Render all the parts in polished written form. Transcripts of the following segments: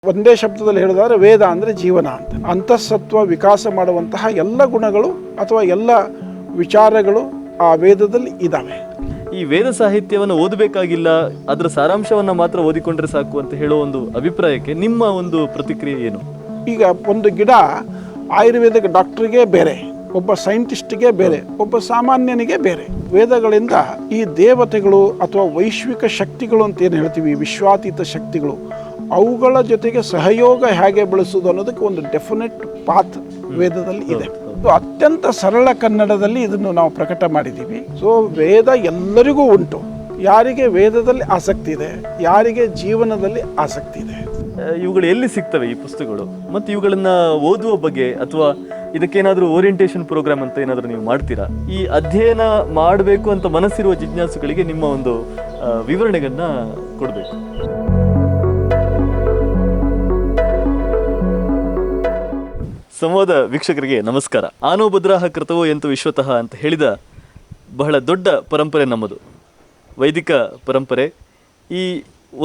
ಒಂದೇ ಶಬ್ದದಲ್ಲಿ ಹೇಳೋದಾದ್ರೆ ವೇದ ಅಂದರೆ ಜೀವನ ಅಂತ. ಅಂತಃಸತ್ವ ವಿಕಾಸ ಮಾಡುವಂತಹ ಎಲ್ಲ ಗುಣಗಳು ಅಥವಾ ಎಲ್ಲ ವಿಚಾರಗಳು ಆ ವೇದದಲ್ಲಿ ಇದ್ದಾವೆ. ಈ ವೇದ ಸಾಹಿತ್ಯವನ್ನು ಓದಬೇಕಾಗಿಲ್ಲ, ಅದರ ಸಾರಾಂಶವನ್ನು ಮಾತ್ರ ಓದಿಕೊಂಡ್ರೆ ಸಾಕು ಅಂತ ಹೇಳೋ ಒಂದು ಅಭಿಪ್ರಾಯಕ್ಕೆ ನಿಮ್ಮ ಒಂದು ಪ್ರತಿಕ್ರಿಯೆ ಏನು? ಈಗ ಒಂದು ಗಿಡ ಆಯುರ್ವೇದಿಕ್ ಡಾಕ್ಟ್ರಿಗೆ ಬೇರೆ, ಒಬ್ಬ ಸೈಂಟಿಸ್ಟ್ಗೆ ಬೇರೆ, ಒಬ್ಬ ಸಾಮಾನ್ಯನಿಗೆ ಬೇರೆ. ವೇದಗಳಿಂದ ಈ ದೇವತೆಗಳು ಅಥವಾ ವೈಶ್ವಿಕ ಶಕ್ತಿಗಳು ಅಂತ ಏನು ಹೇಳ್ತೀವಿ, ವಿಶ್ವಾತೀತ ಶಕ್ತಿಗಳು, ಅವುಗಳ ಜೊತೆಗೆ ಸಹಯೋಗ ಹೇಗೆ ಬೆಳೆಸೋದು ಅನ್ನೋದಕ್ಕೆ ಒಂದು ಡೆಫಿನೆಟ್ ಪಾತ್ ವೇದದಲ್ಲಿ ಇದೆ. ಅತ್ಯಂತ ಸರಳ ಕನ್ನಡದಲ್ಲಿ ಇದನ್ನು ನಾವು ಪ್ರಕಟ ಮಾಡಿದ್ದೀವಿ. ಸೊ ವೇದ ಎಲ್ಲರಿಗೂ ಉಂಟು. ಯಾರಿಗೆ ವೇದದಲ್ಲಿ ಆಸಕ್ತಿ ಇದೆ, ಯಾರಿಗೆ ಜೀವನದಲ್ಲಿ ಆಸಕ್ತಿ ಇದೆ. ಇವುಗಳು ಎಲ್ಲಿ ಸಿಗ್ತವೆ ಈ ಪುಸ್ತಕಗಳು, ಮತ್ತು ಇವುಗಳನ್ನ ಓದುವ ಬಗ್ಗೆ ಅಥವಾ ಇದಕ್ಕೇನಾದರೂ ಓರಿಯೆಂಟೇಷನ್ ಪ್ರೋಗ್ರಾಮ್ ಅಂತ ಏನಾದರೂ ನೀವು ಮಾಡ್ತೀರಾ? ಈ ಅಧ್ಯಯನ ಮಾಡಬೇಕು ಅಂತ ಮನಸ್ಸಿರುವ ಜಿಜ್ಞಾಸುಗಳಿಗೆ ನಿಮ್ಮ ಒಂದು ವಿವರಣೆಗಳನ್ನ ಕೊಡಬೇಕು. ಸಂವಾದ ವೀಕ್ಷಕರಿಗೆ ನಮಸ್ಕಾರ. ಆನೋ ಭದ್ರಾಹ ಕೃತವೋ ಎಂತು ವಿಶ್ವತಃ ಅಂತ ಹೇಳಿದ ಬಹಳ ದೊಡ್ಡ ಪರಂಪರೆ ನಮ್ಮದು, ವೈದಿಕ ಪರಂಪರೆ. ಈ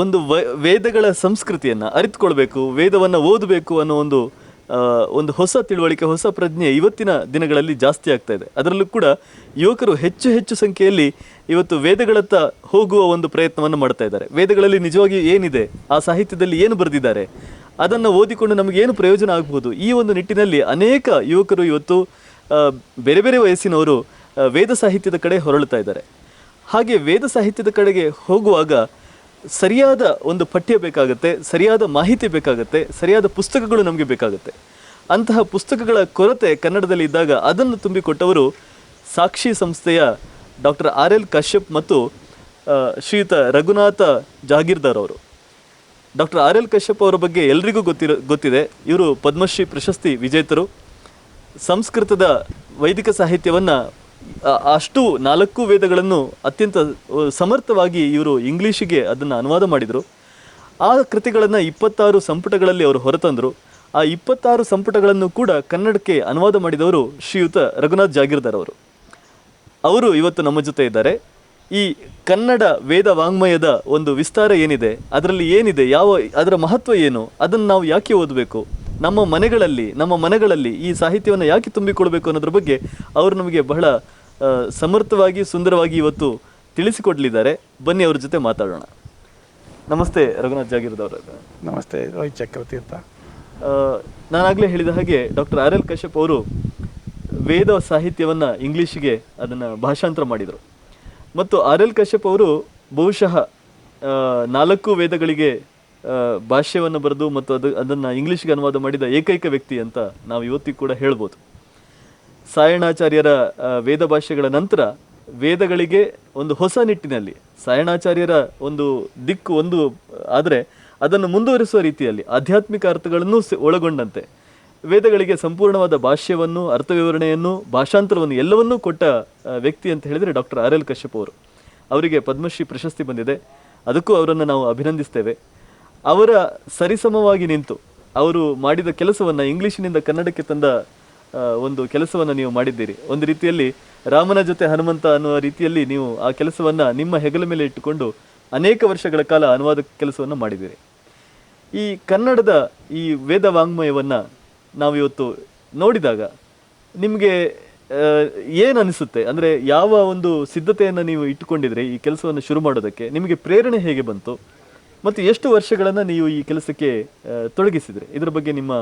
ಒಂದು ವೇದಗಳ ಸಂಸ್ಕೃತಿಯನ್ನು ಅರಿತುಕೊಳ್ಬೇಕು, ವೇದವನ್ನು ಓದಬೇಕು ಅನ್ನೋ ಒಂದು ಹೊಸ ತಿಳುವಳಿಕೆ, ಹೊಸ ಪ್ರಜ್ಞೆ ಇವತ್ತಿನ ದಿನಗಳಲ್ಲಿ ಜಾಸ್ತಿ ಆಗ್ತಾ ಇದೆ. ಅದರಲ್ಲೂ ಕೂಡ ಯುವಕರು ಹೆಚ್ಚು ಸಂಖ್ಯೆಯಲ್ಲಿ ಇವತ್ತು ವೇದಗಳತ್ತ ಹೋಗುವ ಒಂದು ಪ್ರಯತ್ನವನ್ನು ಮಾಡ್ತಾ ಇದ್ದಾರೆ. ವೇದಗಳಲ್ಲಿ ನಿಜವಾಗಿ ಏನಿದೆ, ಆ ಸಾಹಿತ್ಯದಲ್ಲಿ ಏನು ಬರೆದಿದ್ದಾರೆ, ಅದನ್ನು ಓದಿಕೊಂಡು ನಮಗೇನು ಪ್ರಯೋಜನ ಆಗ್ಬೋದು, ಈ ಒಂದು ನಿಟ್ಟಿನಲ್ಲಿ ಅನೇಕ ಯುವಕರು ಇವತ್ತು ಬೇರೆ ಬೇರೆ ವಯಸ್ಸಿನವರು ವೇದ ಸಾಹಿತ್ಯದ ಕಡೆ ಹೊರಳುತ್ತಾ ಇದ್ದಾರೆ. ಹಾಗೆ ವೇದ ಸಾಹಿತ್ಯದ ಕಡೆಗೆ ಹೋಗುವಾಗ ಸರಿಯಾದ ಒಂದು ಪಠ್ಯ ಬೇಕಾಗುತ್ತೆ, ಸರಿಯಾದ ಮಾಹಿತಿ ಬೇಕಾಗುತ್ತೆ, ಸರಿಯಾದ ಪುಸ್ತಕಗಳು ನಮಗೆ ಬೇಕಾಗುತ್ತೆ. ಅಂತಹ ಪುಸ್ತಕಗಳ ಕೊರತೆ ಕನ್ನಡದಲ್ಲಿ ಇದ್ದಾಗ ಅದನ್ನು ತುಂಬಿಕೊಟ್ಟವರು ಸಾಕ್ಷಿ ಸಂಸ್ಥೆಯ ಡಾಕ್ಟರ್ RL ಕಶ್ಯಪ್ ಮತ್ತು ಶ್ರೀಯುತ ರಘುನಾಥ ಜಾಗೀರ್ದಾರ್ ಅವರು. ಡಾಕ್ಟರ್ RL ಕಶ್ಯಪ್ ಅವರ ಬಗ್ಗೆ ಎಲ್ರಿಗೂ ಗೊತ್ತಿದೆ. ಇವರು ಪದ್ಮಶ್ರೀ ಪ್ರಶಸ್ತಿ ವಿಜೇತರು. ಸಂಸ್ಕೃತದ ವೈದಿಕ ಸಾಹಿತ್ಯವನ್ನು ಅಷ್ಟು 4 ವೇದಗಳನ್ನು ಅತ್ಯಂತ ಸಮರ್ಥವಾಗಿ ಇವರು ಇಂಗ್ಲೀಷಿಗೆ ಅದನ್ನು ಅನುವಾದ ಮಾಡಿದರು. ಆ ಕೃತಿಗಳನ್ನು 26 ಸಂಪುಟಗಳಲ್ಲಿ ಅವರು ಹೊರತಂದರು. ಆ 26 ಸಂಪುಟಗಳನ್ನು ಕೂಡ ಕನ್ನಡಕ್ಕೆ ಅನುವಾದ ಮಾಡಿದವರು ಶ್ರೀಯುತ ರಘುನಾಥ್ ಜಾಗೀರ್ದಾರ್ ಅವರು. ಅವರು ಇವತ್ತು ನಮ್ಮ ಜೊತೆ ಇದ್ದಾರೆ. ಈ ಕನ್ನಡ ವೇದ ವಾಂಗ್ಮಯದ ಒಂದು ವಿಸ್ತಾರ ಏನಿದೆ, ಅದರಲ್ಲಿ ಏನಿದೆ, ಅದರ ಮಹತ್ವ ಏನು, ಅದನ್ನು ನಾವು ಯಾಕೆ ಓದಬೇಕು, ನಮ್ಮ ಮನೆಗಳಲ್ಲಿ ಈ ಸಾಹಿತ್ಯವನ್ನು ಯಾಕೆ ತುಂಬಿಕೊಳ್ಬೇಕು ಅನ್ನೋದ್ರ ಬಗ್ಗೆ ಅವರು ನಮಗೆ ಬಹಳ ಸಮರ್ಥವಾಗಿ ಸುಂದರವಾಗಿ ಇವತ್ತು ತಿಳಿಸಿಕೊಡಲಿದ್ದಾರೆ. ಬನ್ನಿ ಅವ್ರ ಜೊತೆ ಮಾತಾಡೋಣ. ನಮಸ್ತೆ ರಘುನಾಥ್ ಜಾಗೀರ್ದಾರ್ ಅವರೇ. ನಮಸ್ತೆ ರೋಹಿತ್ ಚಕ್ರತೀರ್ಥ. ನಾನಾಗಲೇ ಹೇಳಿದ ಹಾಗೆ ಡಾಕ್ಟರ್ RL ಕಶ್ಯಪ್ ಅವರು ವೇದ ಸಾಹಿತ್ಯವನ್ನು ಇಂಗ್ಲೀಷಿಗೆ ಅದನ್ನು ಭಾಷಾಂತರ ಮಾಡಿದರು. ಮತ್ತು RL ಕಶ್ಯಪ್ ಅವರು ಬಹುಶಃ 4 ವೇದಗಳಿಗೆ ಭಾಷ್ಯವನ್ನು ಬರೆದು ಮತ್ತು ಅದನ್ನು ಇಂಗ್ಲೀಷ್ಗೆ ಅನುವಾದ ಮಾಡಿದ ಏಕೈಕ ವ್ಯಕ್ತಿ ಅಂತ ನಾವು ಇವತ್ತಿಗೂ ಕೂಡ ಹೇಳ್ಬೋದು. ಸಾಯಣಾಚಾರ್ಯರ ವೇದ ಭಾಷ್ಯಗಳ ನಂತರ ವೇದಗಳಿಗೆ ಒಂದು ಹೊಸ ನಿಟ್ಟಿನಲ್ಲಿ ಸಾಯಣಾಚಾರ್ಯರ ಒಂದು ದಿಕ್ಕು ಒಂದು ಆದರೆ ಅದನ್ನು ಮುಂದುವರಿಸುವ ರೀತಿಯಲ್ಲಿ ಆಧ್ಯಾತ್ಮಿಕ ಅರ್ಥಗಳನ್ನು ಒಳಗೊಂಡಂತೆ ವೇದಗಳಿಗೆ ಸಂಪೂರ್ಣವಾದ ಭಾಷ್ಯವನ್ನು, ಅರ್ಥವಿವರಣೆಯನ್ನು, ಭಾಷಾಂತರವನ್ನು ಎಲ್ಲವನ್ನೂ ಕೊಟ್ಟ ವ್ಯಕ್ತಿ ಅಂತ ಹೇಳಿದರೆ ಡಾಕ್ಟರ್ RL ಕಶ್ಯಪ್ ಅವರು. ಅವರಿಗೆ ಪದ್ಮಶ್ರೀ ಪ್ರಶಸ್ತಿ ಬಂದಿದೆ. ಅದಕ್ಕೂ ಅವರನ್ನು ನಾವು ಅಭಿನಂದಿಸ್ತೇವೆ. ಅವರ ಸರಿಸಮವಾಗಿ ನಿಂತು ಅವರು ಮಾಡಿದ ಕೆಲಸವನ್ನು ಇಂಗ್ಲೀಷಿನಿಂದ ಕನ್ನಡಕ್ಕೆ ತಂದ ಒಂದು ಕೆಲಸವನ್ನು ನೀವು ಮಾಡಿದ್ದೀರಿ. ಒಂದು ರೀತಿಯಲ್ಲಿ ರಾಮನ ಜೊತೆ ಹನುಮಂತ ಅನ್ನುವ ರೀತಿಯಲ್ಲಿ ನೀವು ಆ ಕೆಲಸವನ್ನು ನಿಮ್ಮ ಹೆಗಲ ಮೇಲೆ ಇಟ್ಟುಕೊಂಡು ಅನೇಕ ವರ್ಷಗಳ ಕಾಲ ಅನುವಾದ ಕೆಲಸವನ್ನು ಮಾಡಿದ್ದೀರಿ. ಈ ಕನ್ನಡದ ಈ ವೇದ ವಾಂಗ್ಮಯವನ್ನು ನಾವು ಇವತ್ತು ನೋಡಿದಾಗ ನಿಮಗೆ ಏನು ಅನಿಸುತ್ತೆ? ಅಂದರೆ ಯಾವ ಒಂದು ಸಿದ್ಧತೆಯನ್ನು ನೀವು ಇಟ್ಟುಕೊಂಡಿದ್ರೆ ಈ ಕೆಲಸವನ್ನು ಶುರು ಮಾಡೋದಕ್ಕೆ? ನಿಮಗೆ ಪ್ರೇರಣೆ ಹೇಗೆ ಬಂತು ಮತ್ತು ಎಷ್ಟು ವರ್ಷಗಳನ್ನು ನೀವು ಈ ಕೆಲಸಕ್ಕೆ ತೊಡಗಿಸಿದ್ರಿ? ಇದರ ಬಗ್ಗೆ ನಿಮ್ಮ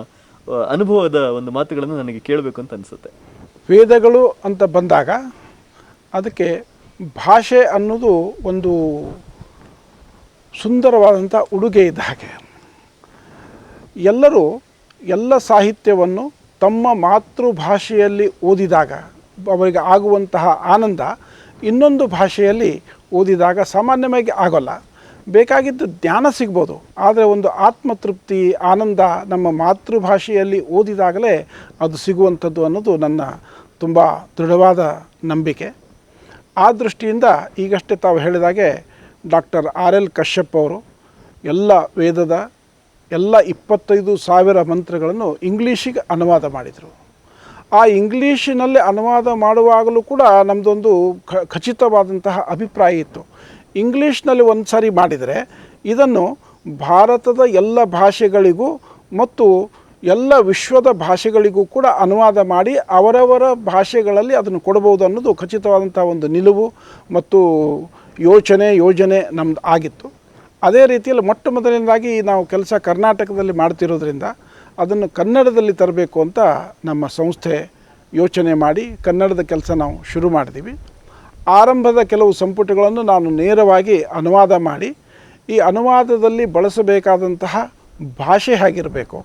ಅನುಭವದ ಒಂದು ಮಾತುಗಳನ್ನು ನನಗೆ ಕೇಳಬೇಕು ಅಂತ ಅನಿಸುತ್ತೆ. ವೇದಗಳು ಅಂತ ಬಂದಾಗ ಅದಕ್ಕೆ ಭಾಷೆ ಅನ್ನೋದು ಒಂದು ಸುಂದರವಾದಂಥ ಉಡುಗೆ ಇದ್ದ ಹಾಗೆ. ಎಲ್ಲರೂ ಎಲ್ಲ ಸಾಹಿತ್ಯವನ್ನು ತಮ್ಮ ಮಾತೃಭಾಷೆಯಲ್ಲಿ ಓದಿದಾಗ ಅವರಿಗೆ ಆಗುವಂತಹ ಆನಂದ ಇನ್ನೊಂದು ಭಾಷೆಯಲ್ಲಿ ಓದಿದಾಗ ಸಾಮಾನ್ಯವಾಗಿ ಆಗೋಲ್ಲ. ಬೇಕಾಗಿದ್ದು ಜ್ಞಾನ ಸಿಗ್ಬೋದು, ಆದರೆ ಒಂದು ಆತ್ಮತೃಪ್ತಿ, ಆನಂದ ನಮ್ಮ ಮಾತೃಭಾಷೆಯಲ್ಲಿ ಓದಿದಾಗಲೇ ಅದು ಸಿಗುವಂಥದ್ದು ಅನ್ನೋದು ನನ್ನ ತುಂಬ ದೃಢವಾದ ನಂಬಿಕೆ. ಆ ದೃಷ್ಟಿಯಿಂದ ಈಗಷ್ಟೇ ತಾವು ಹೇಳಿದಾಗೆ ಡಾಕ್ಟರ್ RL ಕಶ್ಯಪ್ ಅವರು ಎಲ್ಲ ವೇದದ ಎಲ್ಲ 25,000 ಮಂತ್ರಗಳನ್ನು ಇಂಗ್ಲೀಷಿಗೆ ಅನುವಾದ ಮಾಡಿದರು. ಆ ಇಂಗ್ಲೀಷಿನಲ್ಲಿ ಅನುವಾದ ಮಾಡುವಾಗಲೂ ಕೂಡ ನಮ್ಮದೊಂದು ಖಚಿತವಾದಂತಹ ಅಭಿಪ್ರಾಯ ಇತ್ತು. ಇಂಗ್ಲೀಷ್ನಲ್ಲಿ ಒಂದು ಸಾರಿ ಮಾಡಿದರೆ ಇದನ್ನು ಭಾರತದ ಎಲ್ಲ ಭಾಷೆಗಳಿಗೂ ಮತ್ತು ಎಲ್ಲ ವಿಶ್ವದ ಭಾಷೆಗಳಿಗೂ ಕೂಡ ಅನುವಾದ ಮಾಡಿ ಅವರವರ ಭಾಷೆಗಳಲ್ಲಿ ಅದನ್ನು ಕೊಡಬಹುದು ಅನ್ನೋದು ಖಚಿತವಾದಂಥ ಒಂದು ನಿಲುವು ಮತ್ತು ಯೋಜನೆ ನಮ್ಮದು ಆಗಿತ್ತು. ಅದೇ ರೀತಿಯಲ್ಲಿ ಮೊಟ್ಟ ಮೊದಲನೇದಾಗಿ ನಾವು ಕೆಲಸ ಕರ್ನಾಟಕದಲ್ಲಿ ಮಾಡ್ತಿರೋದ್ರಿಂದ ಅದನ್ನು ಕನ್ನಡದಲ್ಲಿ ತರಬೇಕು ಅಂತ ನಮ್ಮ ಸಂಸ್ಥೆ ಯೋಚನೆ ಮಾಡಿ ಕನ್ನಡದ ಕೆಲಸ ನಾವು ಶುರು ಮಾಡಿದ್ದೀವಿ. ಆರಂಭದ ಕೆಲವು ಸಂಪುಟಗಳನ್ನು ನಾನು ನೇರವಾಗಿ ಅನುವಾದ ಮಾಡಿ ಈ ಅನುವಾದದಲ್ಲಿ ಬಳಸಬೇಕಾದಂತಹ ಭಾಷೆ ಹೇಗಿರಬೇಕು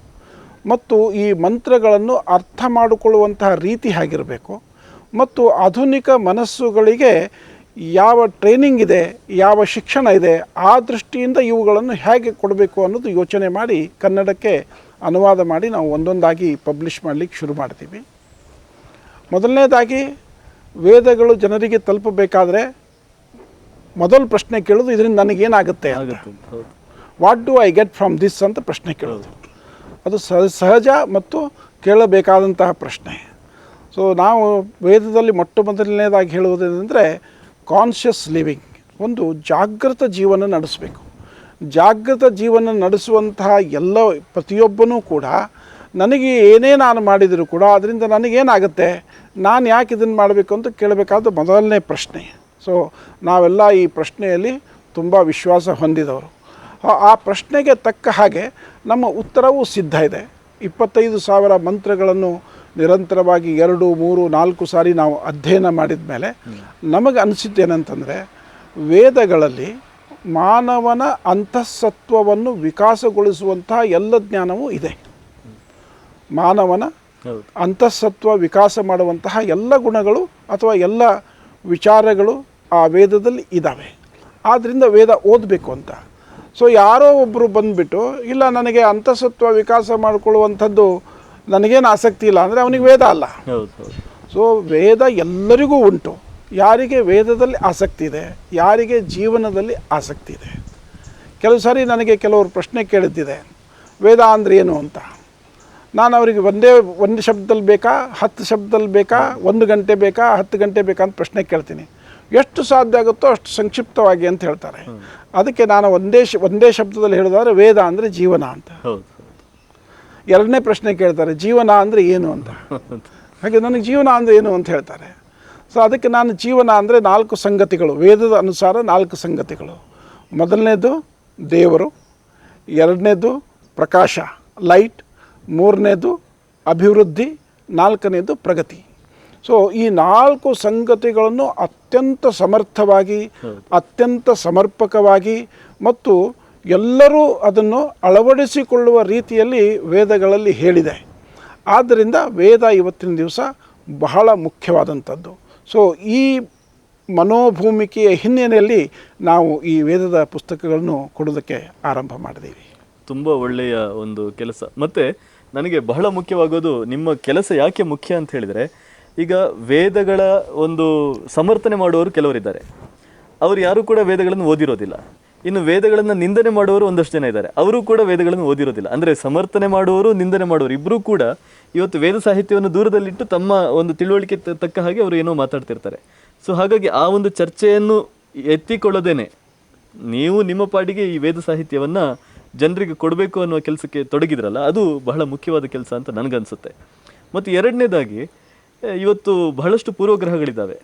ಮತ್ತು ಈ ಮಂತ್ರಗಳನ್ನು ಅರ್ಥ ಮಾಡಿಕೊಳ್ಳುವಂತಹ ರೀತಿ ಹೇಗಿರಬೇಕು ಮತ್ತು ಆಧುನಿಕ ಮನಸ್ಸುಗಳಿಗೆ ಯಾವ ಟ್ರೈನಿಂಗ್ ಇದೆ, ಯಾವ ಶಿಕ್ಷಣ ಇದೆ, ಆ ದೃಷ್ಟಿಯಿಂದ ಇವುಗಳನ್ನು ಹೇಗೆ ಕೊಡಬೇಕು ಅನ್ನೋದು ಯೋಚನೆ ಮಾಡಿ ಕನ್ನಡಕ್ಕೆ ಅನುವಾದ ಮಾಡಿ ನಾವು ಒಂದೊಂದಾಗಿ ಪಬ್ಲಿಷ್ ಮಾಡಲಿಕ್ಕೆ ಶುರು ಮಾಡ್ತೀವಿ. ಮೊದಲನೇದಾಗಿ ವೇದಗಳು ಜನರಿಗೆ ತಲುಪಬೇಕಾದ್ರೆ ಮೊದಲು ಪ್ರಶ್ನೆ ಕೇಳೋದು ಇದರಿಂದ ನನಗೇನಾಗುತ್ತೆ ಅಂತ. What do I get from this ಅಂತ ಪ್ರಶ್ನೆ ಕೇಳೋದು ಅದು ಸಹಜ ಮತ್ತು ಕೇಳಬೇಕಾದಂತಹ ಪ್ರಶ್ನೆ. ಸೊ ನಾವು ವೇದದಲ್ಲಿ ಮೊಟ್ಟ ಮೊದಲನೇದಾಗಿ ಹೇಳುವುದೇನೆಂದರೆ ಕಾನ್ಷಿಯಸ್ ಲಿವಿಂಗ್, ಒಂದು ಜಾಗೃತ ಜೀವನ ನಡೆಸಬೇಕು. ಜಾಗೃತ ಜೀವನ ನಡೆಸುವಂತಹ ಎಲ್ಲ ಪ್ರತಿಯೊಬ್ಬನೂ ಕೂಡ ನನಗೆ ಏನೇ ನಾನು ಮಾಡಿದರೂ ಕೂಡ ಅದರಿಂದ ನನಗೇನಾಗುತ್ತೆ, ನಾನು ಯಾಕೆ ಇದನ್ನು ಮಾಡಬೇಕು ಅಂತ ಕೇಳಬೇಕಾದ ಮೊದಲನೇ ಪ್ರಶ್ನೆ. ಸೊ ನಾವೆಲ್ಲ ಈ ಪ್ರಶ್ನೆಯಲ್ಲಿ ತುಂಬ ವಿಶ್ವಾಸ ಹೊಂದಿದವರು. ಆ ಪ್ರಶ್ನೆಗೆ ತಕ್ಕ ಹಾಗೆ ನಮ್ಮ ಉತ್ತರವೂ ಸಿದ್ಧ ಇದೆ. 25,000 ಮಂತ್ರಗಳನ್ನು ನಿರಂತರವಾಗಿ 2, 3, 4 ಸಾರಿ ನಾವು ಅಧ್ಯಯನ ಮಾಡಿದ ಮೇಲೆ ನಮಗೆ ಅನಿಸಿದ್ದೇನೆಂತಂದರೆ ವೇದಗಳಲ್ಲಿ ಮಾನವನ ಅಂತಃಸತ್ವವನ್ನು ವಿಕಾಸಗೊಳಿಸುವಂತಹ ಎಲ್ಲ ಜ್ಞಾನವೂ ಇದೆ. ಮಾನವನ ಅಂತಃಸತ್ವ ವಿಕಾಸ ಮಾಡುವಂತಹ ಎಲ್ಲ ಗುಣಗಳು ಅಥವಾ ಎಲ್ಲ ವಿಚಾರಗಳು ಆ ವೇದದಲ್ಲಿ ಇದ್ದಾವೆ. ಆದ್ದರಿಂದ ವೇದ ಓದಬೇಕು ಅಂತ. ಸೊ ಯಾರೋ ಒಬ್ಬರು ಬಂದುಬಿಟ್ಟು ಇಲ್ಲ ನನಗೆ ಅಂತಃಸತ್ವ ವಿಕಾಸ ಮಾಡಿಕೊಳ್ಳುವಂಥದ್ದು ನನಗೇನು ಆಸಕ್ತಿ ಇಲ್ಲ ಅಂದರೆ ಅವನಿಗೆ ವೇದ ಅಲ್ಲ. ಸೊ ವೇದ ಎಲ್ಲರಿಗೂ ಉಂಟು. ಯಾರಿಗೆ ವೇದದಲ್ಲಿ ಆಸಕ್ತಿ ಇದೆ, ಯಾರಿಗೆ ಜೀವನದಲ್ಲಿ ಆಸಕ್ತಿ ಇದೆ. ಕೆಲವು ಸಾರಿ ನನಗೆ ಕೆಲವರು ಪ್ರಶ್ನೆ ಕೇಳಿದ್ದಿದೆ, ವೇದ ಅಂದರೆ ಏನು ಅಂತ. ನಾನು ಅವರಿಗೆ ಒಂದು ಶಬ್ದದಲ್ಲಿ ಬೇಕಾ, 10 ಶಬ್ದದಲ್ಲಿ ಬೇಕಾ, 1 ಗಂಟೆ ಬೇಕಾ, 10 ಗಂಟೆ ಬೇಕಾ ಅಂತ ಪ್ರಶ್ನೆ ಕೇಳ್ತೀನಿ. ಎಷ್ಟು ಸಾಧ್ಯ ಆಗುತ್ತೋ ಅಷ್ಟು ಸಂಕ್ಷಿಪ್ತವಾಗಿ ಅಂತ ಹೇಳ್ತಾರೆ. ಅದಕ್ಕೆ ನಾನು ಒಂದೇ ಶಬ್ದದಲ್ಲಿ ಹೇಳೋದಾದ್ರೆ ವೇದ ಅಂದರೆ ಜೀವನ ಅಂತ. ಎರಡನೇ ಪ್ರಶ್ನೆ ಕೇಳ್ತಾರೆ, ಜೀವನ ಅಂದರೆ ಏನು ಅಂತ. ಹಾಗೆ ನನಗೆ ಜೀವನ ಅಂದರೆ ಏನು ಅಂತ ಹೇಳ್ತಾರೆ. ಸೊ ಅದಕ್ಕೆ ನಾನು ಜೀವನ ಅಂದರೆ 4 ಸಂಗತಿಗಳು, ವೇದದ ಅನುಸಾರ 4 ಸಂಗತಿಗಳು. ಮೊದಲನೇದು ದೇವರು, ಎರಡನೇದು ಪ್ರಕಾಶ ಲೈಟ್, ಮೂರನೇದು ಅಭಿವೃದ್ಧಿ, 4ನೇದು ಪ್ರಗತಿ. ಸೊ ಈ 4 ಸಂಗತಿಗಳನ್ನು ಅತ್ಯಂತ ಸಮರ್ಥವಾಗಿ, ಅತ್ಯಂತ ಸಮರ್ಪಕವಾಗಿ ಮತ್ತು ಎಲ್ಲರೂ ಅದನ್ನು ಅಳವಡಿಸಿಕೊಳ್ಳುವ ರೀತಿಯಲ್ಲಿ ವೇದಗಳಲ್ಲಿ ಹೇಳಿದೆ. ಆದ್ದರಿಂದ ವೇದ ಇವತ್ತಿನ ದಿವಸ ಬಹಳ ಮುಖ್ಯವಾದಂಥದ್ದು. ಸೊ ಈ ಮನೋಭೂಮಿಕೆಯ ಹಿನ್ನೆಲೆಯಲ್ಲಿ ನಾವು ಈ ವೇದದ ಪುಸ್ತಕಗಳನ್ನು ಕೊಡೋದಕ್ಕೆ ಆರಂಭ ಮಾಡಿದ್ದೀವಿ. ತುಂಬ ಒಳ್ಳೆಯ ಒಂದು ಕೆಲಸ. ಮತ್ತು ನನಗೆ ಬಹಳ ಮುಖ್ಯವಾಗೋದು ನಿಮ್ಮ ಕೆಲಸ ಯಾಕೆ ಮುಖ್ಯ ಅಂತ ಹೇಳಿದರೆ, ಈಗ ವೇದಗಳ ಒಂದು ಸಮರ್ಥನೆ ಮಾಡುವವರು ಕೆಲವರಿದ್ದಾರೆ. ಅವರು ಯಾರು ಕೂಡ ವೇದಗಳನ್ನು ಓದಿರೋದಿಲ್ಲ. ಇನ್ನು ವೇದಗಳನ್ನು ನಿಂದನೆ ಮಾಡುವವರು ಒಂದಷ್ಟು ಜನ ಇದ್ದಾರೆ, ಅವರು ಕೂಡ ವೇದಗಳನ್ನು ಓದಿರೋದಿಲ್ಲ. ಅಂದರೆ ಸಮರ್ಥನೆ ಮಾಡುವವರು, ನಿಂದನೆ ಮಾಡುವವರು ಇಬ್ಬರೂ ಕೂಡ ಇವತ್ತು ವೇದ ಸಾಹಿತ್ಯವನ್ನು ದೂರದಲ್ಲಿಟ್ಟು ತಮ್ಮ ಒಂದು ತಿಳುವಳಿಕೆ ತಕ್ಕ ಹಾಗೆ ಅವರು ಏನೋ ಮಾತಾಡ್ತಿರ್ತಾರೆ. ಸೊ ಹಾಗಾಗಿ ಆ ಒಂದು ಚರ್ಚೆಯನ್ನು ಎತ್ತಿಕೊಳ್ಳೋದೇನೆ ನೀವು ನಿಮ್ಮ ಪಾಡಿಗೆ ಈ ವೇದ ಸಾಹಿತ್ಯವನ್ನು ಜನರಿಗೆ ಕೊಡಬೇಕು ಅನ್ನುವ ಕೆಲಸಕ್ಕೆ ತೊಡಗಿದ್ರಲ್ಲ, ಅದು ಬಹಳ ಮುಖ್ಯವಾದ ಕೆಲಸ ಅಂತ ನನಗನ್ಸುತ್ತೆ. ಮತ್ತು ಎರಡನೇದಾಗಿ ಇವತ್ತು ಬಹಳಷ್ಟು ಪೂರ್ವಗ್ರಹಗಳಿದ್ದಾವೆ.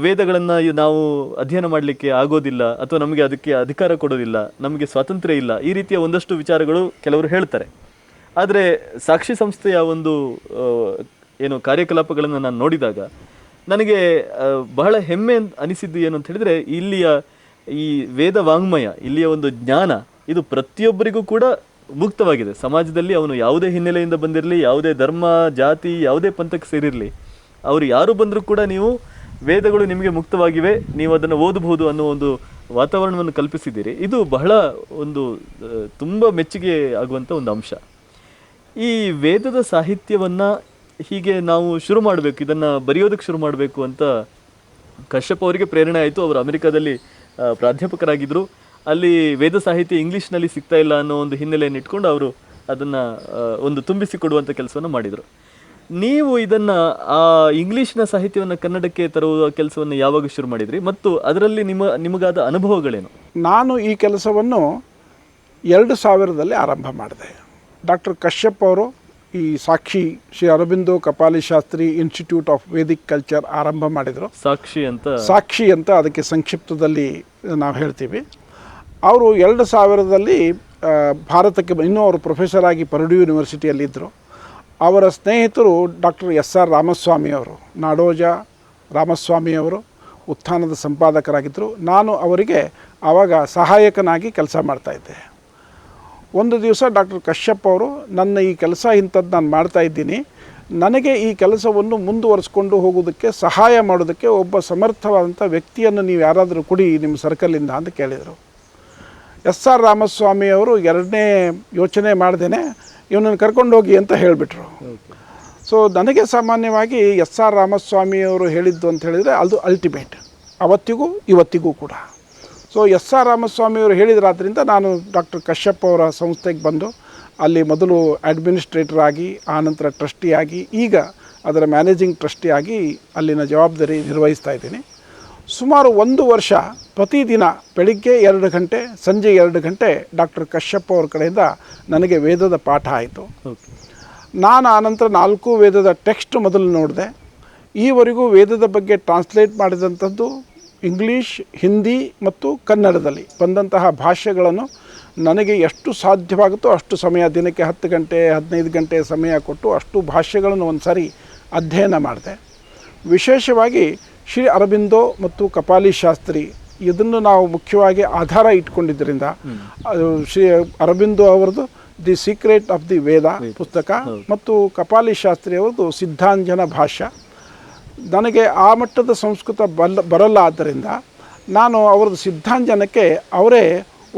ವೇದಗಳನ್ನು ನಾವು ಅಧ್ಯಯನ ಮಾಡಲಿಕ್ಕೆ ಆಗೋದಿಲ್ಲ ಅಥವಾ ನಮಗೆ ಅದಕ್ಕೆ ಅಧಿಕಾರ ಕೊಡೋದಿಲ್ಲ, ನಮಗೆ ಸ್ವಾತಂತ್ರ್ಯ ಇಲ್ಲ, ಈ ರೀತಿಯ ಒಂದಷ್ಟು ವಿಚಾರಗಳು ಕೆಲವರು ಹೇಳ್ತಾರೆ. ಆದರೆ ಸಾಕ್ಷಿ ಸಂಸ್ಥೆಯ ಒಂದು ಏನು ಕಾರ್ಯಕಲಾಪಗಳನ್ನು ನಾನು ನೋಡಿದಾಗ ನನಗೆ ಬಹಳ ಹೆಮ್ಮೆ ಅನಿಸಿದ್ದು ಏನು ಅಂತ ಹೇಳಿದರೆ, ಇಲ್ಲಿಯ ಈ ವೇದ ವಾಂಗ್ಮಯ, ಇಲ್ಲಿಯ ಒಂದು ಜ್ಞಾನ ಇದು ಪ್ರತಿಯೊಬ್ಬರಿಗೂ ಕೂಡ ಮುಕ್ತವಾಗಿದೆ. ಸಮಾಜದಲ್ಲಿ ಅವನು ಯಾವುದೇ ಹಿನ್ನೆಲೆಯಿಂದ ಬಂದಿರಲಿ, ಯಾವುದೇ ಧರ್ಮ ಜಾತಿ ಯಾವುದೇ ಪಂಥಕ್ಕೆ ಸೇರಿರಲಿ, ಅವರು ಯಾರು ಬಂದರೂ ಕೂಡ ನೀವು ವೇದಗಳು ನಿಮಗೆ ಮುಕ್ತವಾಗಿವೆ, ನೀವು ಅದನ್ನು ಓದಬಹುದು ಅನ್ನೋ ಒಂದು ವಾತಾವರಣವನ್ನು ಕಲ್ಪಿಸಿದ್ದೀರಿ. ಇದು ಬಹಳ ಒಂದು ತುಂಬ ಮೆಚ್ಚುಗೆ ಆಗುವಂಥ ಒಂದು ಅಂಶ. ಈ ವೇದದ ಸಾಹಿತ್ಯವನ್ನು ಹೀಗೆ ನಾವು ಶುರು ಮಾಡಬೇಕು, ಇದನ್ನು ಬರೆಯೋದಕ್ಕೆ ಶುರು ಮಾಡಬೇಕು ಅಂತ ಕಶ್ಯಪ್ ಅವರಿಗೆ ಪ್ರೇರಣೆ ಆಯಿತು. ಅವರು ಅಮೆರಿಕಾದಲ್ಲಿ ಪ್ರಾಧ್ಯಾಪಕರಾಗಿದ್ದರು. ಅಲ್ಲಿ ವೇದ ಸಾಹಿತ್ಯ ಇಂಗ್ಲೀಷ್ನಲ್ಲಿ ಸಿಗ್ತಾ ಇಲ್ಲ ಅನ್ನೋ ಒಂದು ಹಿನ್ನೆಲೆಯನ್ನು ಇಟ್ಕೊಂಡು ಅವರು ಅದನ್ನು ಒಂದು ತುಂಬಿಸಿಕೊಡುವಂಥ ಕೆಲಸವನ್ನು ಮಾಡಿದರು. ನೀವು ಇದನ್ನು ಆ ಇಂಗ್ಲೀಷ್ನ ಸಾಹಿತ್ಯವನ್ನು ಕನ್ನಡಕ್ಕೆ ತರುವ ಕೆಲಸವನ್ನು ಯಾವಾಗ ಶುರು ಮಾಡಿದ್ರಿ ಮತ್ತು ಅದರಲ್ಲಿ ನಿಮಗಾದ ಅನುಭವಗಳೇನು? ನಾನು ಈ ಕೆಲಸವನ್ನು 2000ರಲ್ಲಿ ಆರಂಭ ಮಾಡಿದೆ. ಡಾಕ್ಟರ್ ಕಶ್ಯಪ್ ಅವರು ಈ Sakshi Shri Aurobindo Kapali Shastri institute of Vedic culture ಆರಂಭ ಮಾಡಿದರು. ಸಾಕ್ಷಿ ಅಂತ ಅದಕ್ಕೆ ಸಂಕ್ಷಿಪ್ತದಲ್ಲಿ ನಾವು ಹೇಳ್ತೀವಿ. ಅವರು 2000ರಲ್ಲಿ ಭಾರತಕ್ಕೆ ಇನ್ನೂ ಅವರು ಪ್ರೊಫೆಸರ್ ಆಗಿ ಪರ್ಡ್ಯೂ ಯೂನಿವರ್ಸಿಟಿಯಲ್ಲಿದ್ದರು. ಅವರ ಸ್ನೇಹಿತರು ಡಾಕ್ಟರ್ SR ರಾಮಸ್ವಾಮಿಯವರು, ನಾಡೋಜ ರಾಮಸ್ವಾಮಿಯವರು ಉತ್ಥಾನದ ಸಂಪಾದಕರಾಗಿದ್ದರು. ನಾನು ಅವರಿಗೆ ಆವಾಗ ಸಹಾಯಕನಾಗಿ ಕೆಲಸ ಮಾಡ್ತಾಯಿದ್ದೆ. ಒಂದು ದಿವಸ ಡಾಕ್ಟರ್ ಕಶ್ಯಪ್ ಅವರು, ನನ್ನ ಈ ಕೆಲಸ ಇಂಥದ್ದು ನಾನು ಮಾಡ್ತಾಯಿದ್ದೀನಿ, ನನಗೆ ಈ ಕೆಲಸವನ್ನು ಮುಂದುವರಿಸ್ಕೊಂಡು ಹೋಗೋದಕ್ಕೆ ಸಹಾಯ ಮಾಡೋದಕ್ಕೆ ಒಬ್ಬ ಸಮರ್ಥವಾದಂಥ ವ್ಯಕ್ತಿಯನ್ನು ನೀವು ಯಾರಾದರೂ ಕೊಡಿ ನಿಮ್ಮ ಸರ್ಕಲಿಂದ ಅಂತ ಕೇಳಿದರು. SR ರಾಮಸ್ವಾಮಿಯವರು ಎರಡನೇ ಯೋಚನೆ ಮಾಡ್ದೇನೆ ಇವನನ್ನು ಕರ್ಕೊಂಡೋಗಿ ಅಂತ ಹೇಳಿಬಿಟ್ರು. ಸೊ ನನಗೆ ಸಾಮಾನ್ಯವಾಗಿ SR ರಾಮಸ್ವಾಮಿಯವರು ಹೇಳಿದ್ದು ಅಂತ ಹೇಳಿದರೆ ಅದು ಅಲ್ಟಿಮೇಟ್, ಅವತ್ತಿಗೂ ಇವತ್ತಿಗೂ ಕೂಡ. ಸೊ SR ರಾಮಸ್ವಾಮಿಯವರು ಹೇಳಿದ್ರಾದ್ರಿಂದ ನಾನು ಡಾಕ್ಟರ್ ಕಶ್ಯಪ್ ಅವರ ಸಂಸ್ಥೆಗೆ ಬಂದು ಅಲ್ಲಿ ಮೊದಲು ಅಡ್ಮಿನಿಸ್ಟ್ರೇಟರ್ ಆಗಿ, ಆನಂತರ ಟ್ರಸ್ಟಿಯಾಗಿ, ಈಗ ಅದರ ಮ್ಯಾನೇಜಿಂಗ್ ಟ್ರಸ್ಟಿಯಾಗಿ ಅಲ್ಲಿನ ಜವಾಬ್ದಾರಿ ನಿರ್ವಹಿಸ್ತಾ ಇದ್ದೀನಿ. ಸುಮಾರು 1 ವರ್ಷ ಪ್ರತಿದಿನ ಬೆಳಿಗ್ಗೆ 2 ಗಂಟೆ, ಸಂಜೆ 2 ಗಂಟೆ ಡಾಕ್ಟರ್ ಕಶ್ಯಪ್ ಅವ್ರ ಕಡೆಯಿಂದ ನನಗೆ ವೇದದ ಪಾಠ ಆಯಿತು. ನಾನು ಆನಂತರ 4 ವೇದದ ಟೆಕ್ಸ್ಟ್ ಮೊದಲು ನೋಡಿದೆ. ಈವರೆಗೂ ವೇದದ ಬಗ್ಗೆ ಟ್ರಾನ್ಸ್ಲೇಟ್ ಮಾಡಿದಂಥದ್ದು ಇಂಗ್ಲೀಷ್, ಹಿಂದಿ ಮತ್ತು ಕನ್ನಡದಲ್ಲಿ ಬಂದಂತಹ ಭಾಷೆಗಳನ್ನು ನನಗೆ ಎಷ್ಟು ಸಾಧ್ಯವಾಗುತ್ತೋ ಅಷ್ಟು ಸಮಯ, ದಿನಕ್ಕೆ 10 ಗಂಟೆ 15 ಗಂಟೆ ಸಮಯ ಕೊಟ್ಟು ಅಷ್ಟು ಭಾಷೆಗಳನ್ನು ಒಂದು ಸಾರಿ ಅಧ್ಯಯನ ಮಾಡಿದೆ. ವಿಶೇಷವಾಗಿ ಶ್ರೀ ಅರಬಿಂದೋ ಮತ್ತು ಕಪಾಲಿ ಶಾಸ್ತ್ರಿ ಇದನ್ನು ನಾವು ಮುಖ್ಯವಾಗಿ ಆಧಾರ ಇಟ್ಕೊಂಡಿದ್ದರಿಂದ ಶ್ರೀ ಅರಬಿಂದೋ ಅವರದು ದಿ ಸೀಕ್ರೆಟ್ ಆಫ್ ದಿ ವೇದ ಪುಸ್ತಕ ಮತ್ತು ಕಪಾಲಿ ಶಾಸ್ತ್ರಿ ಅವರದು ಸಿದ್ಧಾಂಜನ ಭಾಷ್ಯ. ನನಗೆ ಆ ಮಟ್ಟದ ಸಂಸ್ಕೃತ ಬರಲ್ಲ, ಆದ್ದರಿಂದ ನಾನು ಅವರದ್ದು ಸಿದ್ಧಾಂಜನಕ್ಕೆ ಅವರೇ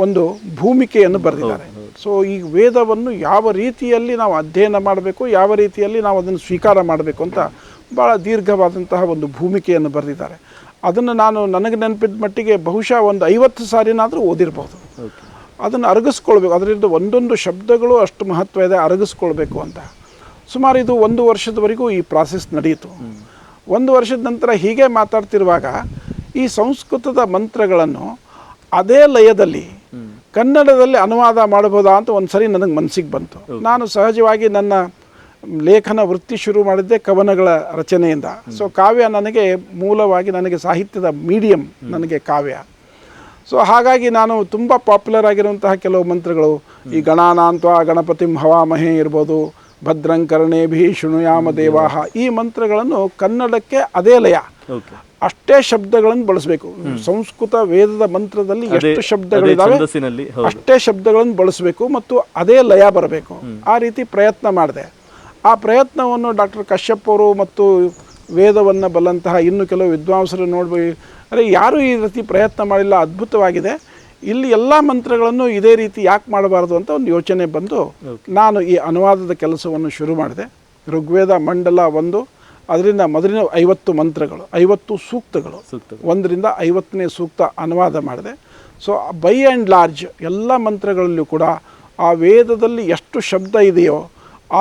ಒಂದು ಭೂಮಿಕೆಯನ್ನು ಬರೆದಿದ್ದಾರೆ. ಸೊ ಈ ವೇದವನ್ನು ಯಾವ ರೀತಿಯಲ್ಲಿ ನಾವು ಅಧ್ಯಯನ ಮಾಡಬೇಕು, ಯಾವ ರೀತಿಯಲ್ಲಿ ನಾವು ಅದನ್ನು ಸ್ವೀಕಾರ ಮಾಡಬೇಕು ಅಂತ ಭಾಳ ದೀರ್ಘವಾದಂತಹ ಒಂದು ಭೂಮಿಕೆಯನ್ನು ಬರೆದಿದ್ದಾರೆ. ಅದನ್ನು ನಾನು ನನಗೆ ನೆನಪಿದ ಮಟ್ಟಿಗೆ ಬಹುಶಃ ಒಂದು 50 ಸಾರಿನಾದರೂ ಓದಿರ್ಬೋದು. ಅದನ್ನು ಅರಗಿಸ್ಕೊಳ್ಬೇಕು, ಅದರಿಂದ ಒಂದೊಂದು ಶಬ್ದಗಳು ಅಷ್ಟು ಮಹತ್ವ ಇದೆ, ಅರಗಿಸ್ಕೊಳ್ಬೇಕು ಅಂತ. ಸುಮಾರು ಇದು 1 ವರ್ಷದವರೆಗೂ ಈ ಪ್ರಾಸೆಸ್ ನಡೆಯಿತು. 1 ವರ್ಷದ ನಂತರ ಹೀಗೆ ಮಾತಾಡ್ತಿರುವಾಗ ಈ ಸಂಸ್ಕೃತದ ಮಂತ್ರಗಳನ್ನು ಅದೇ ಲಯದಲ್ಲಿ ಕನ್ನಡದಲ್ಲಿ ಅನುವಾದ ಮಾಡಬಹುದಾ ಅಂತ ಒಂದು ಸರಿ ನನಗೆ ಮನಸ್ಸಿಗೆ ಬಂತು. ನಾನು ಸಹಜವಾಗಿ ನನ್ನ ಲೇಖನ ವೃತ್ತಿ ಶುರು ಮಾಡಿದ್ದೆ ಕವನಗಳ ರಚನೆಯಿಂದ. ಸೊ ಕಾವ್ಯ ನನಗೆ ಮೂಲವಾಗಿ ನನಗೆ ಸಾಹಿತ್ಯದ ಮೀಡಿಯಮ್, ನನಗೆ ಕಾವ್ಯ. ಸೊ ಹಾಗಾಗಿ ನಾನು ತುಂಬ ಪಾಪ್ಯುಲರ್ ಆಗಿರುವಂತಹ ಕೆಲವು ಮಂತ್ರಗಳು, ಈ ಗಣಾನಾಂತ್ವಾ ಗಣಪತಿಂ ಹವಾಮಹೇ ಇರ್ಬೋದು, ಭದ್ರಂ ಕರ್ಣೇಭಿ ಶೃಣುಯಾಮ ದೇವಾಹ, ಈ ಮಂತ್ರಗಳನ್ನು ಕನ್ನಡಕ್ಕೆ ಅದೇ ಲಯ, ಅಷ್ಟೇ ಶಬ್ದಗಳನ್ನು ಬಳಸಬೇಕು. ಸಂಸ್ಕೃತ ವೇದದ ಮಂತ್ರದಲ್ಲಿ ಎಷ್ಟು ಶಬ್ದಗಳಿದ್ದಾವೆ ಅಷ್ಟೇ ಶಬ್ದಗಳನ್ನು ಬಳಸಬೇಕು ಮತ್ತು ಅದೇ ಲಯ ಬರಬೇಕು. ಆ ರೀತಿ ಪ್ರಯತ್ನ ಮಾಡಿದೆ. ಆ ಪ್ರಯತ್ನವನ್ನು ಡಾಕ್ಟರ್ ಕಶ್ಯಪ್ ಅವರು ಮತ್ತು ವೇದವನ್ನು ಬಲ್ಲಂತಹ ಇನ್ನು ಕೆಲವು ವಿದ್ವಾಂಸರು ನೋಡ್ಬೇಕು, ಅರೆ ಯಾರೂ ಈ ರೀತಿ ಪ್ರಯತ್ನ ಮಾಡಿಲ್ಲ, ಅದ್ಭುತವಾಗಿದೆ, ಇಲ್ಲಿ ಎಲ್ಲ ಮಂತ್ರಗಳನ್ನು ಇದೇ ರೀತಿ ಯಾಕೆ ಮಾಡಬಾರ್ದು ಅಂತ ಒಂದು ಯೋಚನೆ ಬಂದು ನಾನು ಈ ಅನುವಾದದ ಕೆಲಸವನ್ನು ಶುರು ಮಾಡಿದೆ. ಋಗ್ವೇದ ಮಂಡಲ 1, ಅದರಿಂದ ಮೊದಲಿನ 50 ಮಂತ್ರಗಳು, 50 ಸೂಕ್ತಗಳು, 1ರಿಂದ 50ನೇ ಸೂಕ್ತ ಅನುವಾದ ಮಾಡಿದೆ. ಸೊ ಬೈ ಆ್ಯಂಡ್ ಲಾರ್ಜ್ ಎಲ್ಲ ಮಂತ್ರಗಳಲ್ಲೂ ಕೂಡ ಆ ವೇದದಲ್ಲಿ ಎಷ್ಟು ಶಬ್ದ ಇದೆಯೋ,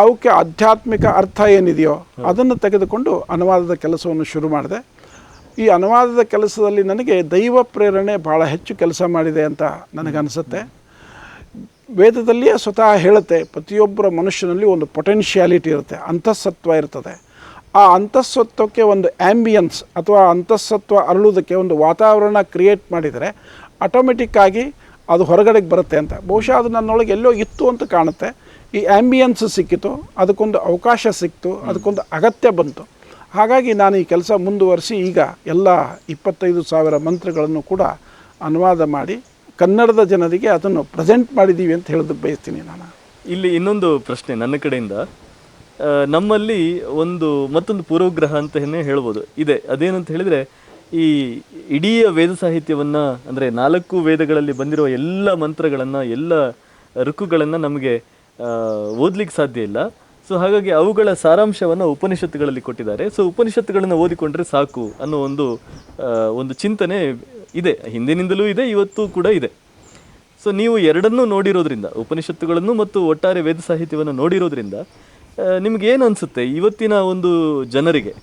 ಅವಕ್ಕೆ ಆಧ್ಯಾತ್ಮಿಕ ಅರ್ಥ ಏನಿದೆಯೋ ಅದನ್ನು ತೆಗೆದುಕೊಂಡು ಅನುವಾದದ ಕೆಲಸವನ್ನು ಶುರು ಮಾಡಿದೆ. ಈ ಅನುವಾದದ ಕೆಲಸದಲ್ಲಿ ನನಗೆ ದೈವ ಪ್ರೇರಣೆ ಭಾಳ ಹೆಚ್ಚು ಕೆಲಸ ಮಾಡಿದೆ ಅಂತ ನನಗನ್ನಿಸುತ್ತೆ. ವೇದದಲ್ಲಿಯೇ ಸ್ವತಃ ಹೇಳುತ್ತೆ, ಪ್ರತಿಯೊಬ್ಬರ ಮನುಷ್ಯನಲ್ಲಿ ಒಂದು ಪೊಟೆನ್ಷಿಯಾಲಿಟಿ ಇರುತ್ತೆ, ಅಂತಃಸತ್ವ ಇರ್ತದೆ. ಆ ಅಂತಃಸತ್ವಕ್ಕೆ ಒಂದು ಆ್ಯಂಬಿಯನ್ಸ್ ಅಥವಾ ಅಂತಃಸತ್ವ ಅರಳುವುದಕ್ಕೆ ಒಂದು ವಾತಾವರಣ ಕ್ರಿಯೇಟ್ ಮಾಡಿದರೆ ಆಟೋಮೆಟಿಕ್ಕಾಗಿ ಅದು ಹೊರಗಡೆಗೆ ಬರುತ್ತೆ ಅಂತ. ಬಹುಶಃ ಅದು ನನ್ನೊಳಗೆ ಎಲ್ಲೋ ಇತ್ತು ಅಂತ ಕಾಣುತ್ತೆ. ಈ ಆ್ಯಂಬಿಯನ್ಸ್ ಸಿಕ್ಕಿತು, ಅದಕ್ಕೊಂದು ಅವಕಾಶ ಸಿಕ್ತು, ಅದಕ್ಕೊಂದು ಅಗತ್ಯ ಬಂತು. ಹಾಗಾಗಿ ನಾನು ಈ ಕೆಲಸ ಮುಂದುವರಿಸಿ ಈಗ ಎಲ್ಲ 25,000 ಮಂತ್ರಗಳನ್ನು ಕೂಡ ಅನುವಾದ ಮಾಡಿ ಕನ್ನಡದ ಜನರಿಗೆ ಅದನ್ನು ಪ್ರೆಸೆಂಟ್ ಮಾಡಿದ್ದೀವಿ ಅಂತ ಹೇಳೋದಕ್ಕೆ ಬಯಸ್ತೀನಿ. ನಾನು ಇಲ್ಲಿ ಇನ್ನೊಂದು ಪ್ರಶ್ನೆ ನನ್ನ ಕಡೆಯಿಂದ, ನಮ್ಮಲ್ಲಿ ಮತ್ತೊಂದು ಪೂರ್ವಗ್ರಹ ಅಂತಲೇ ಹೇಳ್ಬೋದು ಇದೆ. ಅದೇನಂತ ಹೇಳಿದರೆ, ಈ ಇಡೀ ವೇದ ಸಾಹಿತ್ಯವನ್ನು ಅಂದರೆ 4 ವೇದಗಳಲ್ಲಿ ಬಂದಿರುವ ಎಲ್ಲ ಮಂತ್ರಗಳನ್ನು, ಎಲ್ಲ ಋಕ್ಕುಗಳನ್ನು ನಮಗೆ ಓದಲಿಕ್ಕೆ ಸಾಧ್ಯ ಇಲ್ಲ. ಸೊ ಹಾಗಾಗಿ ಅವುಗಳ ಸಾರಾಂಶವನ್ನು ಉಪನಿಷತ್ತುಗಳಲ್ಲಿ ಕೊಟ್ಟಿದ್ದಾರೆ. ಸೊ ಉಪನಿಷತ್ತುಗಳನ್ನು ಓದಿಕೊಂಡ್ರೆ ಸಾಕು ಅನ್ನೋ ಒಂದು ಚಿಂತನೆ ಇದೆ, ಹಿಂದಿನಿಂದಲೂ ಇದೆ, ಇವತ್ತು ಕೂಡ ಇದೆ. ಸೊ ನೀವು ಎರಡನ್ನೂ ನೋಡಿರೋದ್ರಿಂದ, ಉಪನಿಷತ್ತುಗಳನ್ನು ಮತ್ತು ಒಟ್ಟಾರೆ ವೇದ ಸಾಹಿತ್ಯವನ್ನು ನೋಡಿರೋದ್ರಿಂದ ನಿಮ್ಗೆ ಏನು ಅನಿಸುತ್ತೆ, ಇವತ್ತಿನ ಒಂದು ಜನರಿಗೆ,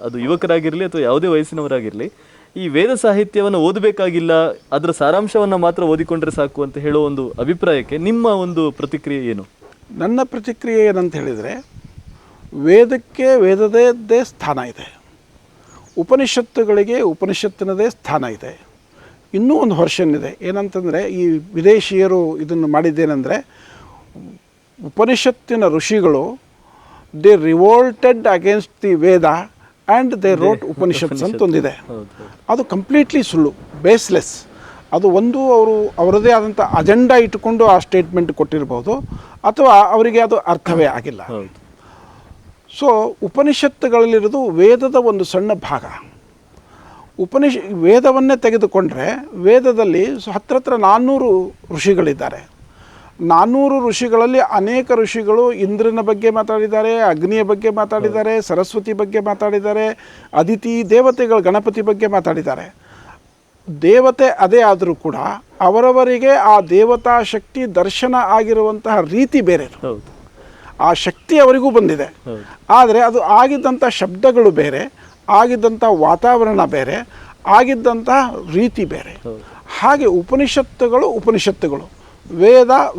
ಅದು ಯುವಕರಾಗಿರಲಿ ಅಥವಾ ಯಾವುದೇ ವಯಸ್ಸಿನವರಾಗಿರಲಿ, ಈ ವೇದ ಸಾಹಿತ್ಯವನ್ನು ಓದಬೇಕಾಗಿಲ್ಲ, ಅದರ ಸಾರಾಂಶವನ್ನು ಮಾತ್ರ ಓದಿಕೊಂಡ್ರೆ ಸಾಕು ಅಂತ ಹೇಳೋ ಒಂದು ಅಭಿಪ್ರಾಯಕ್ಕೆ ನಿಮ್ಮ ಒಂದು ಪ್ರತಿಕ್ರಿಯೆ ಏನು? ನನ್ನ ಪ್ರತಿಕ್ರಿಯೆ ಏನಂತ ಹೇಳಿದರೆ, ವೇದಕ್ಕೆ ವೇದದೇ ಸ್ಥಾನ ಇದೆ, ಉಪನಿಷತ್ತುಗಳಿಗೆ ಉಪನಿಷತ್ತಿನದೇ ಸ್ಥಾನ ಇದೆ. ಇನ್ನೂ ಒಂದು ವರ್ಷನ್ ಇದೆ, ಏನಂತಂದರೆ ಈ ವಿದೇಶಿಯರು ಇದನ್ನು ಮಾಡಿದ್ದೇನೆಂದರೆ, ಉಪನಿಷತ್ತಿನ ಋಷಿಗಳು they revolted against the Veda and they wrote Upanishads ಅಂತ ಒಂದಿದೆ. ಅದು ಕಂಪ್ಲೀಟ್ಲಿ ಸುಳ್ಳು, ಬೇಸ್ಲೆಸ್. ಅದು ಒಂದು ಅವರದೇ ಆದಂಥ ಅಜೆಂಡಾ ಇಟ್ಟುಕೊಂಡು ಆ ಸ್ಟೇಟ್ಮೆಂಟ್ ಕೊಟ್ಟಿರ್ಬೋದು, ಅಥವಾ ಅವರಿಗೆ ಅದು ಅರ್ಥವೇ ಆಗಿಲ್ಲ. ಸೊ ಉಪನಿಷತ್ತುಗಳಲ್ಲಿರೋದು ವೇದದ ಒಂದು ಸಣ್ಣ ಭಾಗ. ವೇದವನ್ನೇ ತೆಗೆದುಕೊಂಡ್ರೆ ವೇದದಲ್ಲಿ ಹತ್ರ 400 ಋಷಿಗಳಿದ್ದಾರೆ. 400 ಋಷಿಗಳಲ್ಲಿ ಅನೇಕ ಋಷಿಗಳು ಇಂದ್ರನ ಬಗ್ಗೆ ಮಾತಾಡಿದ್ದಾರೆ, ಅಗ್ನಿಯ ಬಗ್ಗೆ ಮಾತಾಡಿದ್ದಾರೆ, ಸರಸ್ವತಿ ಬಗ್ಗೆ ಮಾತಾಡಿದ್ದಾರೆ, ಅದಿತಿ ದೇವತೆಗಳು ಗಣಪತಿ ಬಗ್ಗೆ ಮಾತಾಡಿದ್ದಾರೆ. ದೇವತೆ ಅದೇ ಆದರೂ ಕೂಡ ಅವರವರಿಗೆ ಆ ದೇವತಾ ಶಕ್ತಿ ದರ್ಶನ ಆಗಿರುವಂತಹ ರೀತಿ ಬೇರೆ, ಆ ಶಕ್ತಿ ಅವರಿಗೂ ಬಂದಿದೆ. ಆದರೆ ಅದು ಆಗಿದ್ದಂಥ ಶಬ್ದಗಳು ಬೇರೆ, ಆಗಿದ್ದಂಥ ವಾತಾವರಣ ಬೇರೆ, ಆಗಿದ್ದಂಥ ರೀತಿ ಬೇರೆ. ಹಾಗೆ ಉಪನಿಷತ್ತುಗಳು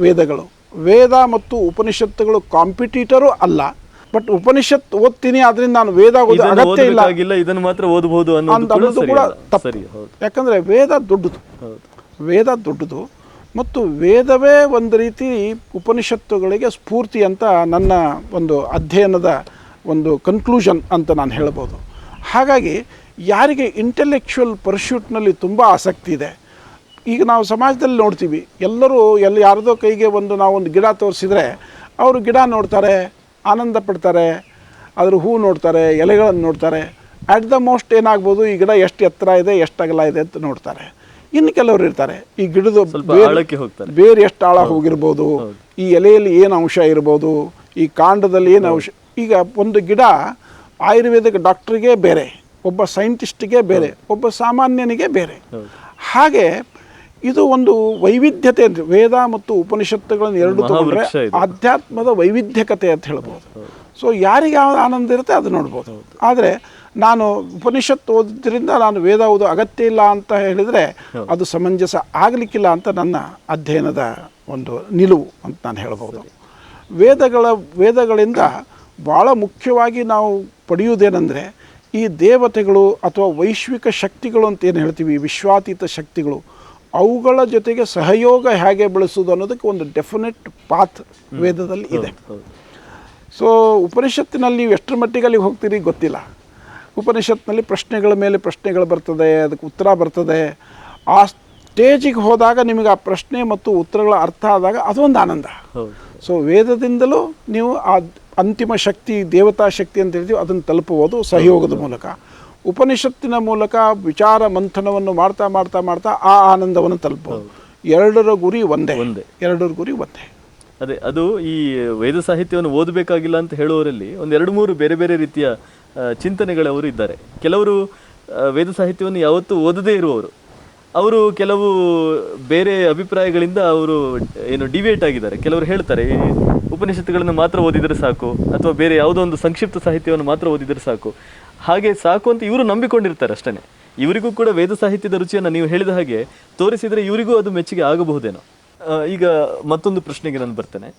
ವೇದಗಳು, ವೇದ ಮತ್ತು ಉಪನಿಷತ್ತುಗಳು ಕಾಂಪಿಟೀಟರು ಅಲ್ಲ. ಬಟ್ ಉಪನಿಷತ್ ಓದ್ತೀನಿ, ಅದರಿಂದ ನಾನು ವೇದ ಓದೋ ಅಗತ್ಯ ಇಲ್ಲ, ಇದನ್ನು ಮಾತ್ರ ಓದಬಹುದು ಅನ್ನೋದು ಕೂಡ ತಪ್ಪು. ಯಾಕಂದರೆ ವೇದ ದೊಡ್ಡದು ಮತ್ತು ವೇದವೇ ಒಂದು ರೀತಿ ಉಪನಿಷತ್ತುಗಳಿಗೆ ಸ್ಫೂರ್ತಿ ಅಂತ ನನ್ನ ಒಂದು ಅಧ್ಯಯನದ ಒಂದು ಕನ್ಕ್ಲೂಷನ್ ಅಂತ ನಾನು ಹೇಳ್ಬೋದು. ಹಾಗಾಗಿ ಯಾರಿಗೆ ಇಂಟೆಲೆಕ್ಚುವಲ್ ಪರ್ಸ್ಯೂಟ್ನಲ್ಲಿ ತುಂಬ ಆಸಕ್ತಿ ಇದೆ, ಈಗ ನಾವು ಸಮಾಜದಲ್ಲಿ ನೋಡ್ತೀವಿ, ಎಲ್ಲರೂ ಯಾರದೋ ಕೈಗೆ ನಾವೊಂದು ಗಿಡ ತೋರಿಸಿದರೆ ಅವರು ಗಿಡ ನೋಡ್ತಾರೆ, ಆನಂದ ಪಡ್ತಾರೆ, ಅದ್ರ ಹೂ ನೋಡ್ತಾರೆ, ಎಲೆಗಳನ್ನು ನೋಡ್ತಾರೆ. ಅಟ್ ದ ಮೋಸ್ಟ್ ಏನಾಗ್ಬೋದು, ಈ ಗಿಡ ಎಷ್ಟು ಎತ್ತರ ಇದೆ, ಎಷ್ಟು ಅಗಲ ಇದೆ ಅಂತ ನೋಡ್ತಾರೆ. ಇನ್ನು ಕೆಲವರು ಇರ್ತಾರೆ, ಈ ಗಿಡದ ಬೇರೆ ಎಷ್ಟು ಆಳ ಹೋಗಿರ್ಬೋದು, ಈ ಎಲೆಯಲ್ಲಿ ಏನು ಅಂಶ ಇರ್ಬೋದು, ಈ ಕಾಂಡದಲ್ಲಿ ಏನು ಅಂಶ. ಈಗ ಒಂದು ಗಿಡ ಆಯುರ್ವೇದಿಕ್ ಡಾಕ್ಟ್ರಿಗೆ ಬೇರೆ, ಒಬ್ಬ ಸೈಂಟಿಸ್ಟಿಗೆ ಬೇರೆ, ಒಬ್ಬ ಸಾಮಾನ್ಯನಿಗೆ ಬೇರೆ. ಹಾಗೆ ಇದು ಒಂದು ವೈವಿಧ್ಯತೆ. ವೇದ ಮತ್ತು ಉಪನಿಷತ್ತುಗಳನ್ನು ಎರಡು ತಗೊಂಡ್ರೆ ಆಧ್ಯಾತ್ಮದ ವೈವಿಧ್ಯಕತೆ ಅಂತ ಹೇಳ್ಬೋದು. ಸೊ ಯಾರಿಗೆ ಯಾವ ಆನಂದ ಇರುತ್ತೆ ಅದು ನೋಡ್ಬೋದು. ಆದರೆ ನಾನು ಉಪನಿಷತ್ತು ಓದೋದ್ರಿಂದ ನಾನು ವೇದ ಓದೋ ಅಗತ್ಯ ಇಲ್ಲ ಅಂತ ಹೇಳಿದರೆ ಅದು ಸಮಂಜಸ ಆಗಲಿಕ್ಕಿಲ್ಲ ಅಂತ ನನ್ನ ಅಧ್ಯಯನದ ಒಂದು ನಿಲುವು ಅಂತ ನಾನು ಹೇಳ್ಬೋದು. ವೇದಗಳಿಂದ ಭಾಳ ಮುಖ್ಯವಾಗಿ ನಾವು ಪಡೆಯುವುದೇನೆಂದರೆ, ಈ ದೇವತೆಗಳು ಅಥವಾ ವೈಶ್ವಿಕ ಶಕ್ತಿಗಳು ಅಂತ ಏನು ಹೇಳ್ತೀವಿ, ವಿಶ್ವಾತೀತ ಶಕ್ತಿಗಳು, ಅವುಗಳ ಜೊತೆಗೆ ಸಹಯೋಗ ಹೇಗೆ ಬೆಳೆಸೋದು ಅನ್ನೋದಕ್ಕೆ ಒಂದು ಡೆಫಿನೆಟ್ ಪಾತ್ ವೇದದಲ್ಲಿ ಇದೆ. ಸೊ ಉಪನಿಷತ್ತಿನಲ್ಲಿ ನೀವು ಎಷ್ಟರ ಮಟ್ಟಿಗೆ ಅಲ್ಲಿಗೆ ಹೋಗ್ತೀರಿ ಗೊತ್ತಿಲ್ಲ. ಉಪನಿಷತ್ನಲ್ಲಿ ಪ್ರಶ್ನೆಗಳ ಮೇಲೆ ಪ್ರಶ್ನೆಗಳು ಬರ್ತದೆ, ಅದಕ್ಕೆ ಉತ್ತರ ಬರ್ತದೆ. ಆ ಸ್ಟೇಜಿಗೆ ಹೋದಾಗ ನಿಮಗೆ ಆ ಪ್ರಶ್ನೆ ಮತ್ತು ಉತ್ತರಗಳ ಅರ್ಥ ಆದಾಗ ಅದೊಂದು ಆನಂದ. ಸೊ ವೇದದಿಂದಲೂ ನೀವು ಆ ಅಂತಿಮ ಶಕ್ತಿ, ದೇವತಾ ಶಕ್ತಿ ಅಂತ ಹೇಳ್ತೀವಿ, ಅದನ್ನು ತಲುಪುವುದು ಸಹಯೋಗದ ಮೂಲಕ. ಉಪನಿಷತ್ತಿನ ಮೂಲಕ ವಿಚಾರ ಮಂಥನವನ್ನು ಮಾಡ್ತಾ ಮಾಡ್ತಾ ಮಾಡ್ತಾ ಆ ಆನಂದವನ್ನು ತಲುಪಬಹುದು. ಎರಡರ ಗುರಿ ಒಂದೇ. ಅದೇ, ಅದು ಈ ವೇದ ಸಾಹಿತ್ಯವನ್ನು ಓದಬೇಕಾಗಿಲ್ಲ ಅಂತ ಹೇಳುವವರಲ್ಲಿ ಒಂದು 2-3 ಬೇರೆ ಬೇರೆ ರೀತಿಯ ಚಿಂತನೆಗಳವರು ಇದ್ದಾರೆ. ಕೆಲವರು ವೇದ ಸಾಹಿತ್ಯವನ್ನು ಯಾವತ್ತೂ ಓದದೇ ಇರುವವರು, ಅವರು ಕೆಲವು ಬೇರೆ ಅಭಿಪ್ರಾಯಗಳಿಂದ ಅವರು ಡಿವೇಟ್ ಆಗಿದ್ದಾರೆ. ಕೆಲವರು ಹೇಳ್ತಾರೆ ಈ ಉಪನಿಷತ್ತುಗಳನ್ನು ಮಾತ್ರ ಓದಿದರೆ ಸಾಕು, ಅಥವಾ ಬೇರೆ ಯಾವುದೋ ಒಂದು ಸಂಕ್ಷಿಪ್ತ ಸಾಹಿತ್ಯವನ್ನು ಮಾತ್ರ ಓದಿದರೆ ಸಾಕು, ಹಾಗೆ ಸಾಕು ಅಂತ ಇವರು ನಂಬಿಕೊಂಡಿರ್ತಾರೆ ಅಷ್ಟೇ. ಇವರಿಗೂ ಕೂಡ ವೇದ ಸಾಹಿತ್ಯದ ರುಚಿಯನ್ನು ನೀವು ಹೇಳಿದ ಹಾಗೆ ತೋರಿಸಿದರೆ ಇವರಿಗೂ ಅದು ಮೆಚ್ಚುಗೆ ಆಗಬಹುದೇನೋ. ಈಗ ಮತ್ತೊಂದು ಪ್ರಶ್ನೆಗೆ ನಾನು ಬರ್ತೇನೆ.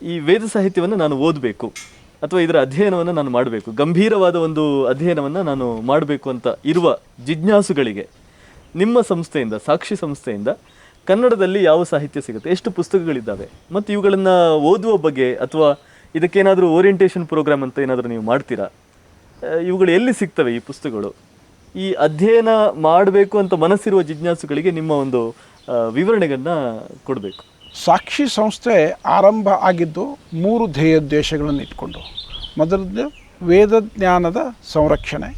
ಈ ವೇದ ಸಾಹಿತ್ಯವನ್ನು ನಾನು ಓದಬೇಕು ಅಥವಾ ಇದರ ಅಧ್ಯಯನವನ್ನು ನಾನು ಮಾಡಬೇಕು, ಗಂಭೀರವಾದ ಒಂದು ಅಧ್ಯಯನವನ್ನು ನಾನು ಮಾಡಬೇಕು ಅಂತ ಇರುವ ಜಿಜ್ಞಾಸುಗಳಿಗೆ ನಿಮ್ಮ ಸಂಸ್ಥೆಯಿಂದ, ಸಾಕ್ಷಿ ಸಂಸ್ಥೆಯಿಂದ ಕನ್ನಡದಲ್ಲಿ ಯಾವ ಸಾಹಿತ್ಯ ಸಿಗುತ್ತೆ, ಎಷ್ಟು ಪುಸ್ತಕಗಳಿದ್ದಾವೆ, ಮತ್ತು ಇವುಗಳನ್ನು ಓದುವ ಬಗ್ಗೆ ಅಥವಾ ಇದಕ್ಕೇನಾದರೂ ಓರಿಯೆಂಟೇಷನ್ ಪ್ರೋಗ್ರಾಮ್ ಅಂತ ಏನಾದರೂ ನೀವು ಮಾಡ್ತೀರಾ? ಇವುಗಳು ಎಲ್ಲಿ ಸಿಗ್ತವೆ ಈ ಪುಸ್ತಕಗಳು? ಈ ಅಧ್ಯಯನ ಮಾಡಬೇಕು ಅಂತ ಮನಸ್ಸಿರುವ ಜಿಜ್ಞಾಸುಗಳಿಗೆ ನಿಮ್ಮ ಒಂದು ವಿವರಣೆಗಳನ್ನು ಕೊಡಬೇಕು. ಸಾಕ್ಷಿ ಸಂಸ್ಥೆ ಆರಂಭ ಆಗಿದ್ದು 3 ಧ್ಯೇಯೋದ್ದೇಶಗಳನ್ನು ಇಟ್ಕೊಂಡು. ಮೊದಲದ್ದು ವೇದಜ್ಞಾನದ ಸಂರಕ್ಷಣೆ,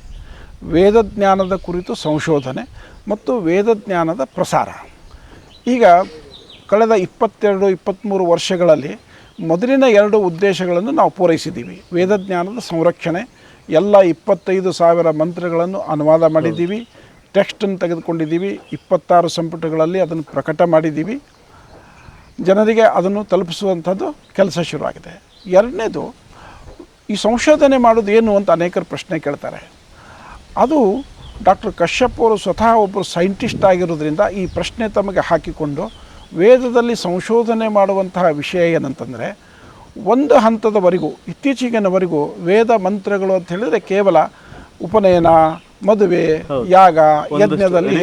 ವೇದಜ್ಞಾನದ ಕುರಿತು ಸಂಶೋಧನೆ ಮತ್ತು ವೇದಜ್ಞಾನದ ಪ್ರಸಾರ. ಈಗ ಕಳೆದ 22-23 ವರ್ಷಗಳಲ್ಲಿ ಮೊದಲಿನ 2 ಉದ್ದೇಶಗಳನ್ನು ನಾವು ಪೂರೈಸಿದ್ದೀವಿ. ವೇದಜ್ಞಾನದ ಸಂರಕ್ಷಣೆ, ಎಲ್ಲ 25,000 ಮಂತ್ರಗಳನ್ನು ಅನುವಾದ ಮಾಡಿದ್ದೀವಿ, ಟೆಕ್ಸ್ಟನ್ನು ತೆಗೆದುಕೊಂಡಿದ್ದೀವಿ, 26 ಸಂಪುಟಗಳಲ್ಲಿ ಅದನ್ನು ಪ್ರಕಟ ಮಾಡಿದ್ದೀವಿ, ಜನರಿಗೆ ಅದನ್ನು ತಲುಪಿಸುವಂಥದ್ದು ಕೆಲಸ ಶುರುವಾಗಿದೆ. ಎರಡನೇದು, ಈ ಸಂಶೋಧನೆ ಮಾಡೋದು ಏನು ಅಂತ ಅನೇಕರು ಪ್ರಶ್ನೆ ಕೇಳ್ತಾರೆ. ಅದು ಡಾಕ್ಟರ್ ಕಶ್ಯಪ್ ಅವರು ಸ್ವತಃ ಒಬ್ಬರು ಸೈಂಟಿಸ್ಟ್ ಆಗಿರೋದ್ರಿಂದ ಈ ಪ್ರಶ್ನೆ ತಮಗೆ ಹಾಕಿಕೊಂಡು ವೇದದಲ್ಲಿ ಸಂಶೋಧನೆ ಮಾಡುವಂತಹ ವಿಷಯ ಏನಂತಂದರೆ, ಒಂದು ಹಂತದವರೆಗೂ ಇತ್ತೀಚೆಗಿನವರೆಗೂ ವೇದ ಮಂತ್ರಗಳು ಅಂತ ಹೇಳಿದರೆ ಕೇವಲ ಉಪನಯನ, ಮದುವೆ, ಯಾಗ, ಯಜ್ಞದಲ್ಲಿ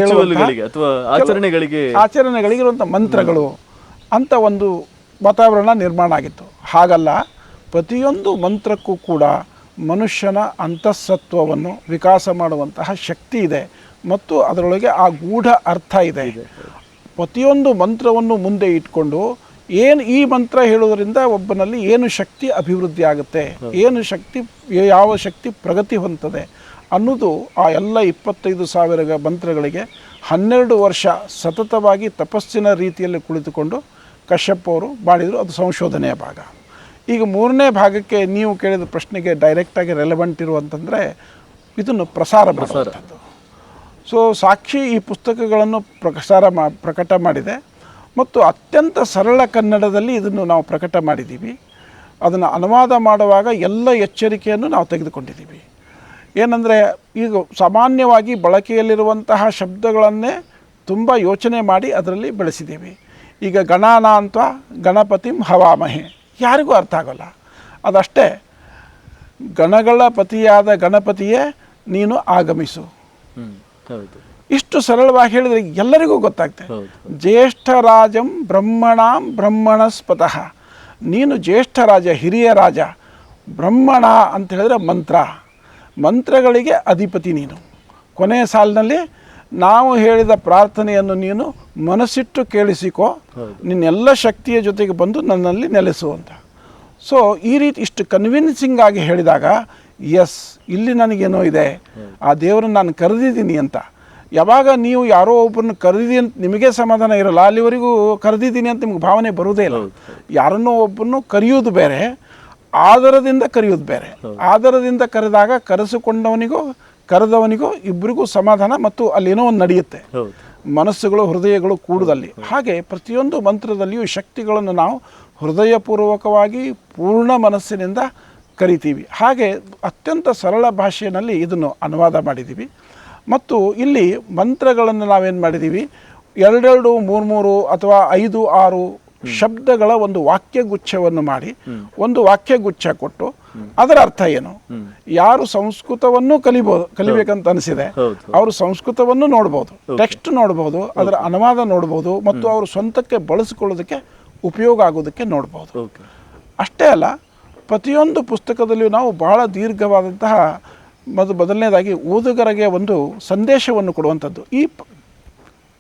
ಅಥವಾ ಆಚರಣೆಗಳಿಗೆ ಇರುವಂಥ ಮಂತ್ರಗಳು ಅಂತ ಒಂದು ವಾತಾವರಣ ನಿರ್ಮಾಣ ಆಗಿತ್ತು. ಹಾಗಲ್ಲ, ಪ್ರತಿಯೊಂದು ಮಂತ್ರಕ್ಕೂ ಕೂಡ ಮನುಷ್ಯನ ಅಂತಃಸತ್ವವನ್ನು ವಿಕಾಸ ಮಾಡುವಂತಹ ಶಕ್ತಿ ಇದೆ ಮತ್ತು ಅದರೊಳಗೆ ಆ ಗೂಢ ಅರ್ಥ ಇದೆ. ಪ್ರತಿಯೊಂದು ಮಂತ್ರವನ್ನು ಮುಂದೆ ಇಟ್ಕೊಂಡು ಏನು ಈ ಮಂತ್ರ ಹೇಳೋದ್ರಿಂದ ಒಬ್ಬನಲ್ಲಿ ಏನು ಶಕ್ತಿ ಅಭಿವೃದ್ಧಿ ಆಗುತ್ತೆ, ಏನು ಶಕ್ತಿ, ಯಾವ ಶಕ್ತಿ ಪ್ರಗತಿ ಹೊಂದುತ್ತದೆ ಅನ್ನೋದು ಆ ಎಲ್ಲ 25,000 ಮಂತ್ರಗಳಿಗೆ 12 ವರ್ಷ ಸತತವಾಗಿ ತಪಸ್ಸಿನ ರೀತಿಯಲ್ಲಿ ಕುಳಿತುಕೊಂಡು ಕಶ್ಯಪ್ ಅವರು ಮಾಡಿದರು. ಅದು ಸಂಶೋಧನೆಯ ಭಾಗ. ಈಗ 3ನೇ ಭಾಗಕ್ಕೆ ನೀವು ಕೇಳಿದ ಪ್ರಶ್ನೆಗೆ ಡೈರೆಕ್ಟಾಗಿ ರೆಲೆವೆಂಟ್ ಇರುವಂತಂದರೆ ಇದನ್ನು ಪ್ರಸಾರ ಮಾಡುವಂಥದ್ದು. ಸೊ ಸಾಕ್ಷಿ ಈ ಪುಸ್ತಕಗಳನ್ನು ಪ್ರಕಟ ಮಾಡಿದೆ ಮತ್ತು ಅತ್ಯಂತ ಸರಳ ಕನ್ನಡದಲ್ಲಿ ಇದನ್ನು ನಾವು ಪ್ರಕಟ ಮಾಡಿದ್ದೀವಿ. ಅದನ್ನು ಅನುವಾದ ಮಾಡುವಾಗ ಎಲ್ಲ ಎಚ್ಚರಿಕೆಯನ್ನು ನಾವು ತೆಗೆದುಕೊಂಡಿದ್ದೀವಿ. ಏನಂದರೆ, ಈಗ ಸಾಮಾನ್ಯವಾಗಿ ಬಳಕೆಯಲ್ಲಿರುವಂತಹ ಶಬ್ದಗಳನ್ನೇ ತುಂಬ ಯೋಚನೆ ಮಾಡಿ ಅದರಲ್ಲಿ ಬೆಳೆಸಿದ್ದೀವಿ. ಈಗ ಗಣಾನ ಅಂತ ಗಣಪತಿಂ ಹವಾಮಹೆ ಯಾರಿಗೂ ಅರ್ಥ ಆಗೋಲ್ಲ. ಅದಷ್ಟೇ, ಗಣಗಳ ಪತಿಯಾದ ಗಣಪತಿಯೇ ನೀನು ಆಗಮಿಸು. ಇಷ್ಟು ಸರಳವಾಗಿ ಹೇಳಿದರೆ ಎಲ್ಲರಿಗೂ ಗೊತ್ತಾಗ್ತದೆ. ಜ್ಯೇಷ್ಠರಾಜಂ ಬ್ರಹ್ಮಣಾಂ ಬ್ರಹ್ಮಣಸ್ಪತಃ, ನೀನು ಜ್ಯೇಷ್ಠ ರಾಜ, ಹಿರಿಯ ರಾಜ. ಬ್ರಹ್ಮಣ ಅಂತ ಹೇಳಿದ್ರೆ ಮಂತ್ರಗಳಿಗೆ ಅಧಿಪತಿ ನೀನು. ಕೊನೆಯ ಸಾಲಿನಲ್ಲಿ ನಾವು ಹೇಳಿದ ಪ್ರಾರ್ಥನೆಯನ್ನು ನೀನು ಮನಸ್ಸಿಟ್ಟು ಕೇಳಿಸಿಕೋ, ನಿನ್ನೆಲ್ಲ ಶಕ್ತಿಯ ಜೊತೆಗೆ ಬಂದು ನನ್ನಲ್ಲಿ ನೆಲೆಸು ಅಂತ. ಸೊ ಈ ರೀತಿ ಇಷ್ಟು ಕನ್ವಿನ್ಸಿಂಗ್ ಆಗಿ ಹೇಳಿದಾಗ, ಎಸ್, ಇಲ್ಲಿ ನನಗೇನೋ ಇದೆ, ಆ ದೇವರನ್ನು ನಾನು ಕರೆದಿದ್ದೀನಿ ಅಂತ. ಯಾವಾಗ ನೀವು ಯಾರೋ ಒಬ್ಬರನ್ನ ಕರೆದಿದ್ದೀನಿ ಅಂತ ನಿಮಗೆ ಸಮಾಧಾನ ಇರೋಲ್ಲ, ಅಲ್ಲಿವರೆಗೂ ಕರೆದಿದ್ದೀನಿ ಅಂತ ನಿಮ್ಗೆ ಭಾವನೆ ಬರುವುದೇ ಇಲ್ಲ. ಯಾರನ್ನೋ ಒಬ್ಬರನ್ನು ಕರೆಯೋದು ಬೇರೆ, ಆದರದಿಂದ ಕರೆಯೋದು ಬೇರೆ. ಆದರದಿಂದ ಕರೆದಾಗ ಕರೆದವನಿಗೂ ಇಬ್ಬರಿಗೂ ಸಮಾಧಾನ ಮತ್ತು ಅಲ್ಲೇನೋ ಒಂದು ನಡೆಯುತ್ತೆ. ಮನಸ್ಸುಗಳು, ಹೃದಯಗಳು ಕೂಡುದಲ್ಲಿ. ಹಾಗೆ ಪ್ರತಿಯೊಂದು ಮಂತ್ರದಲ್ಲಿಯೂ ಶಕ್ತಿಗಳನ್ನು ನಾವು ಹೃದಯಪೂರ್ವಕವಾಗಿ ಪೂರ್ಣ ಮನಸ್ಸಿನಿಂದ ಕರಿತೀವಿ. ಹಾಗೆ ಅತ್ಯಂತ ಸರಳ ಭಾಷೆಯಲ್ಲಿ ಇದನ್ನು ಅನುವಾದ ಮಾಡಿದ್ದೀವಿ. ಮತ್ತು ಇಲ್ಲಿ ಮಂತ್ರಗಳನ್ನು ನಾವೇನು ಮಾಡಿದ್ದೀವಿ, 2, 3 ಅಥವಾ 5, 6 ಶಬ್ದಗಳ ಒಂದು ವಾಕ್ಯಗುಚ್ಛವನ್ನು ಮಾಡಿ ಒಂದು ವಾಕ್ಯಗುಚ್ಛ ಕೊಟ್ಟು ಅದರ ಅರ್ಥ ಏನು, ಯಾರು ಸಂಸ್ಕೃತವನ್ನು ಕಲಿಬೇಕಂತ ಅನಿಸಿದೆ ಅವರು ಸಂಸ್ಕೃತವನ್ನು ನೋಡ್ಬೋದು, ಟೆಕ್ಸ್ಟ್ ನೋಡ್ಬೋದು, ಅದರ ಅನುವಾದ ನೋಡ್ಬೋದು ಮತ್ತು ಅವರು ಸ್ವಂತಕ್ಕೆ ಬಳಸಿಕೊಳ್ಳೋದಕ್ಕೆ ಉಪಯೋಗ ಆಗೋದಕ್ಕೆ ನೋಡ್ಬೋದು. ಅಷ್ಟೇ ಅಲ್ಲ, ಪ್ರತಿಯೊಂದು ಪುಸ್ತಕದಲ್ಲಿಯೂ ನಾವು ಬಹಳ ದೀರ್ಘವಾದಂತಹ ಮೊದಲನೇದಾಗಿ ಓದುಗರಿಗೆ ಒಂದು ಸಂದೇಶವನ್ನು ಕೊಡುವಂಥದ್ದು. ಈ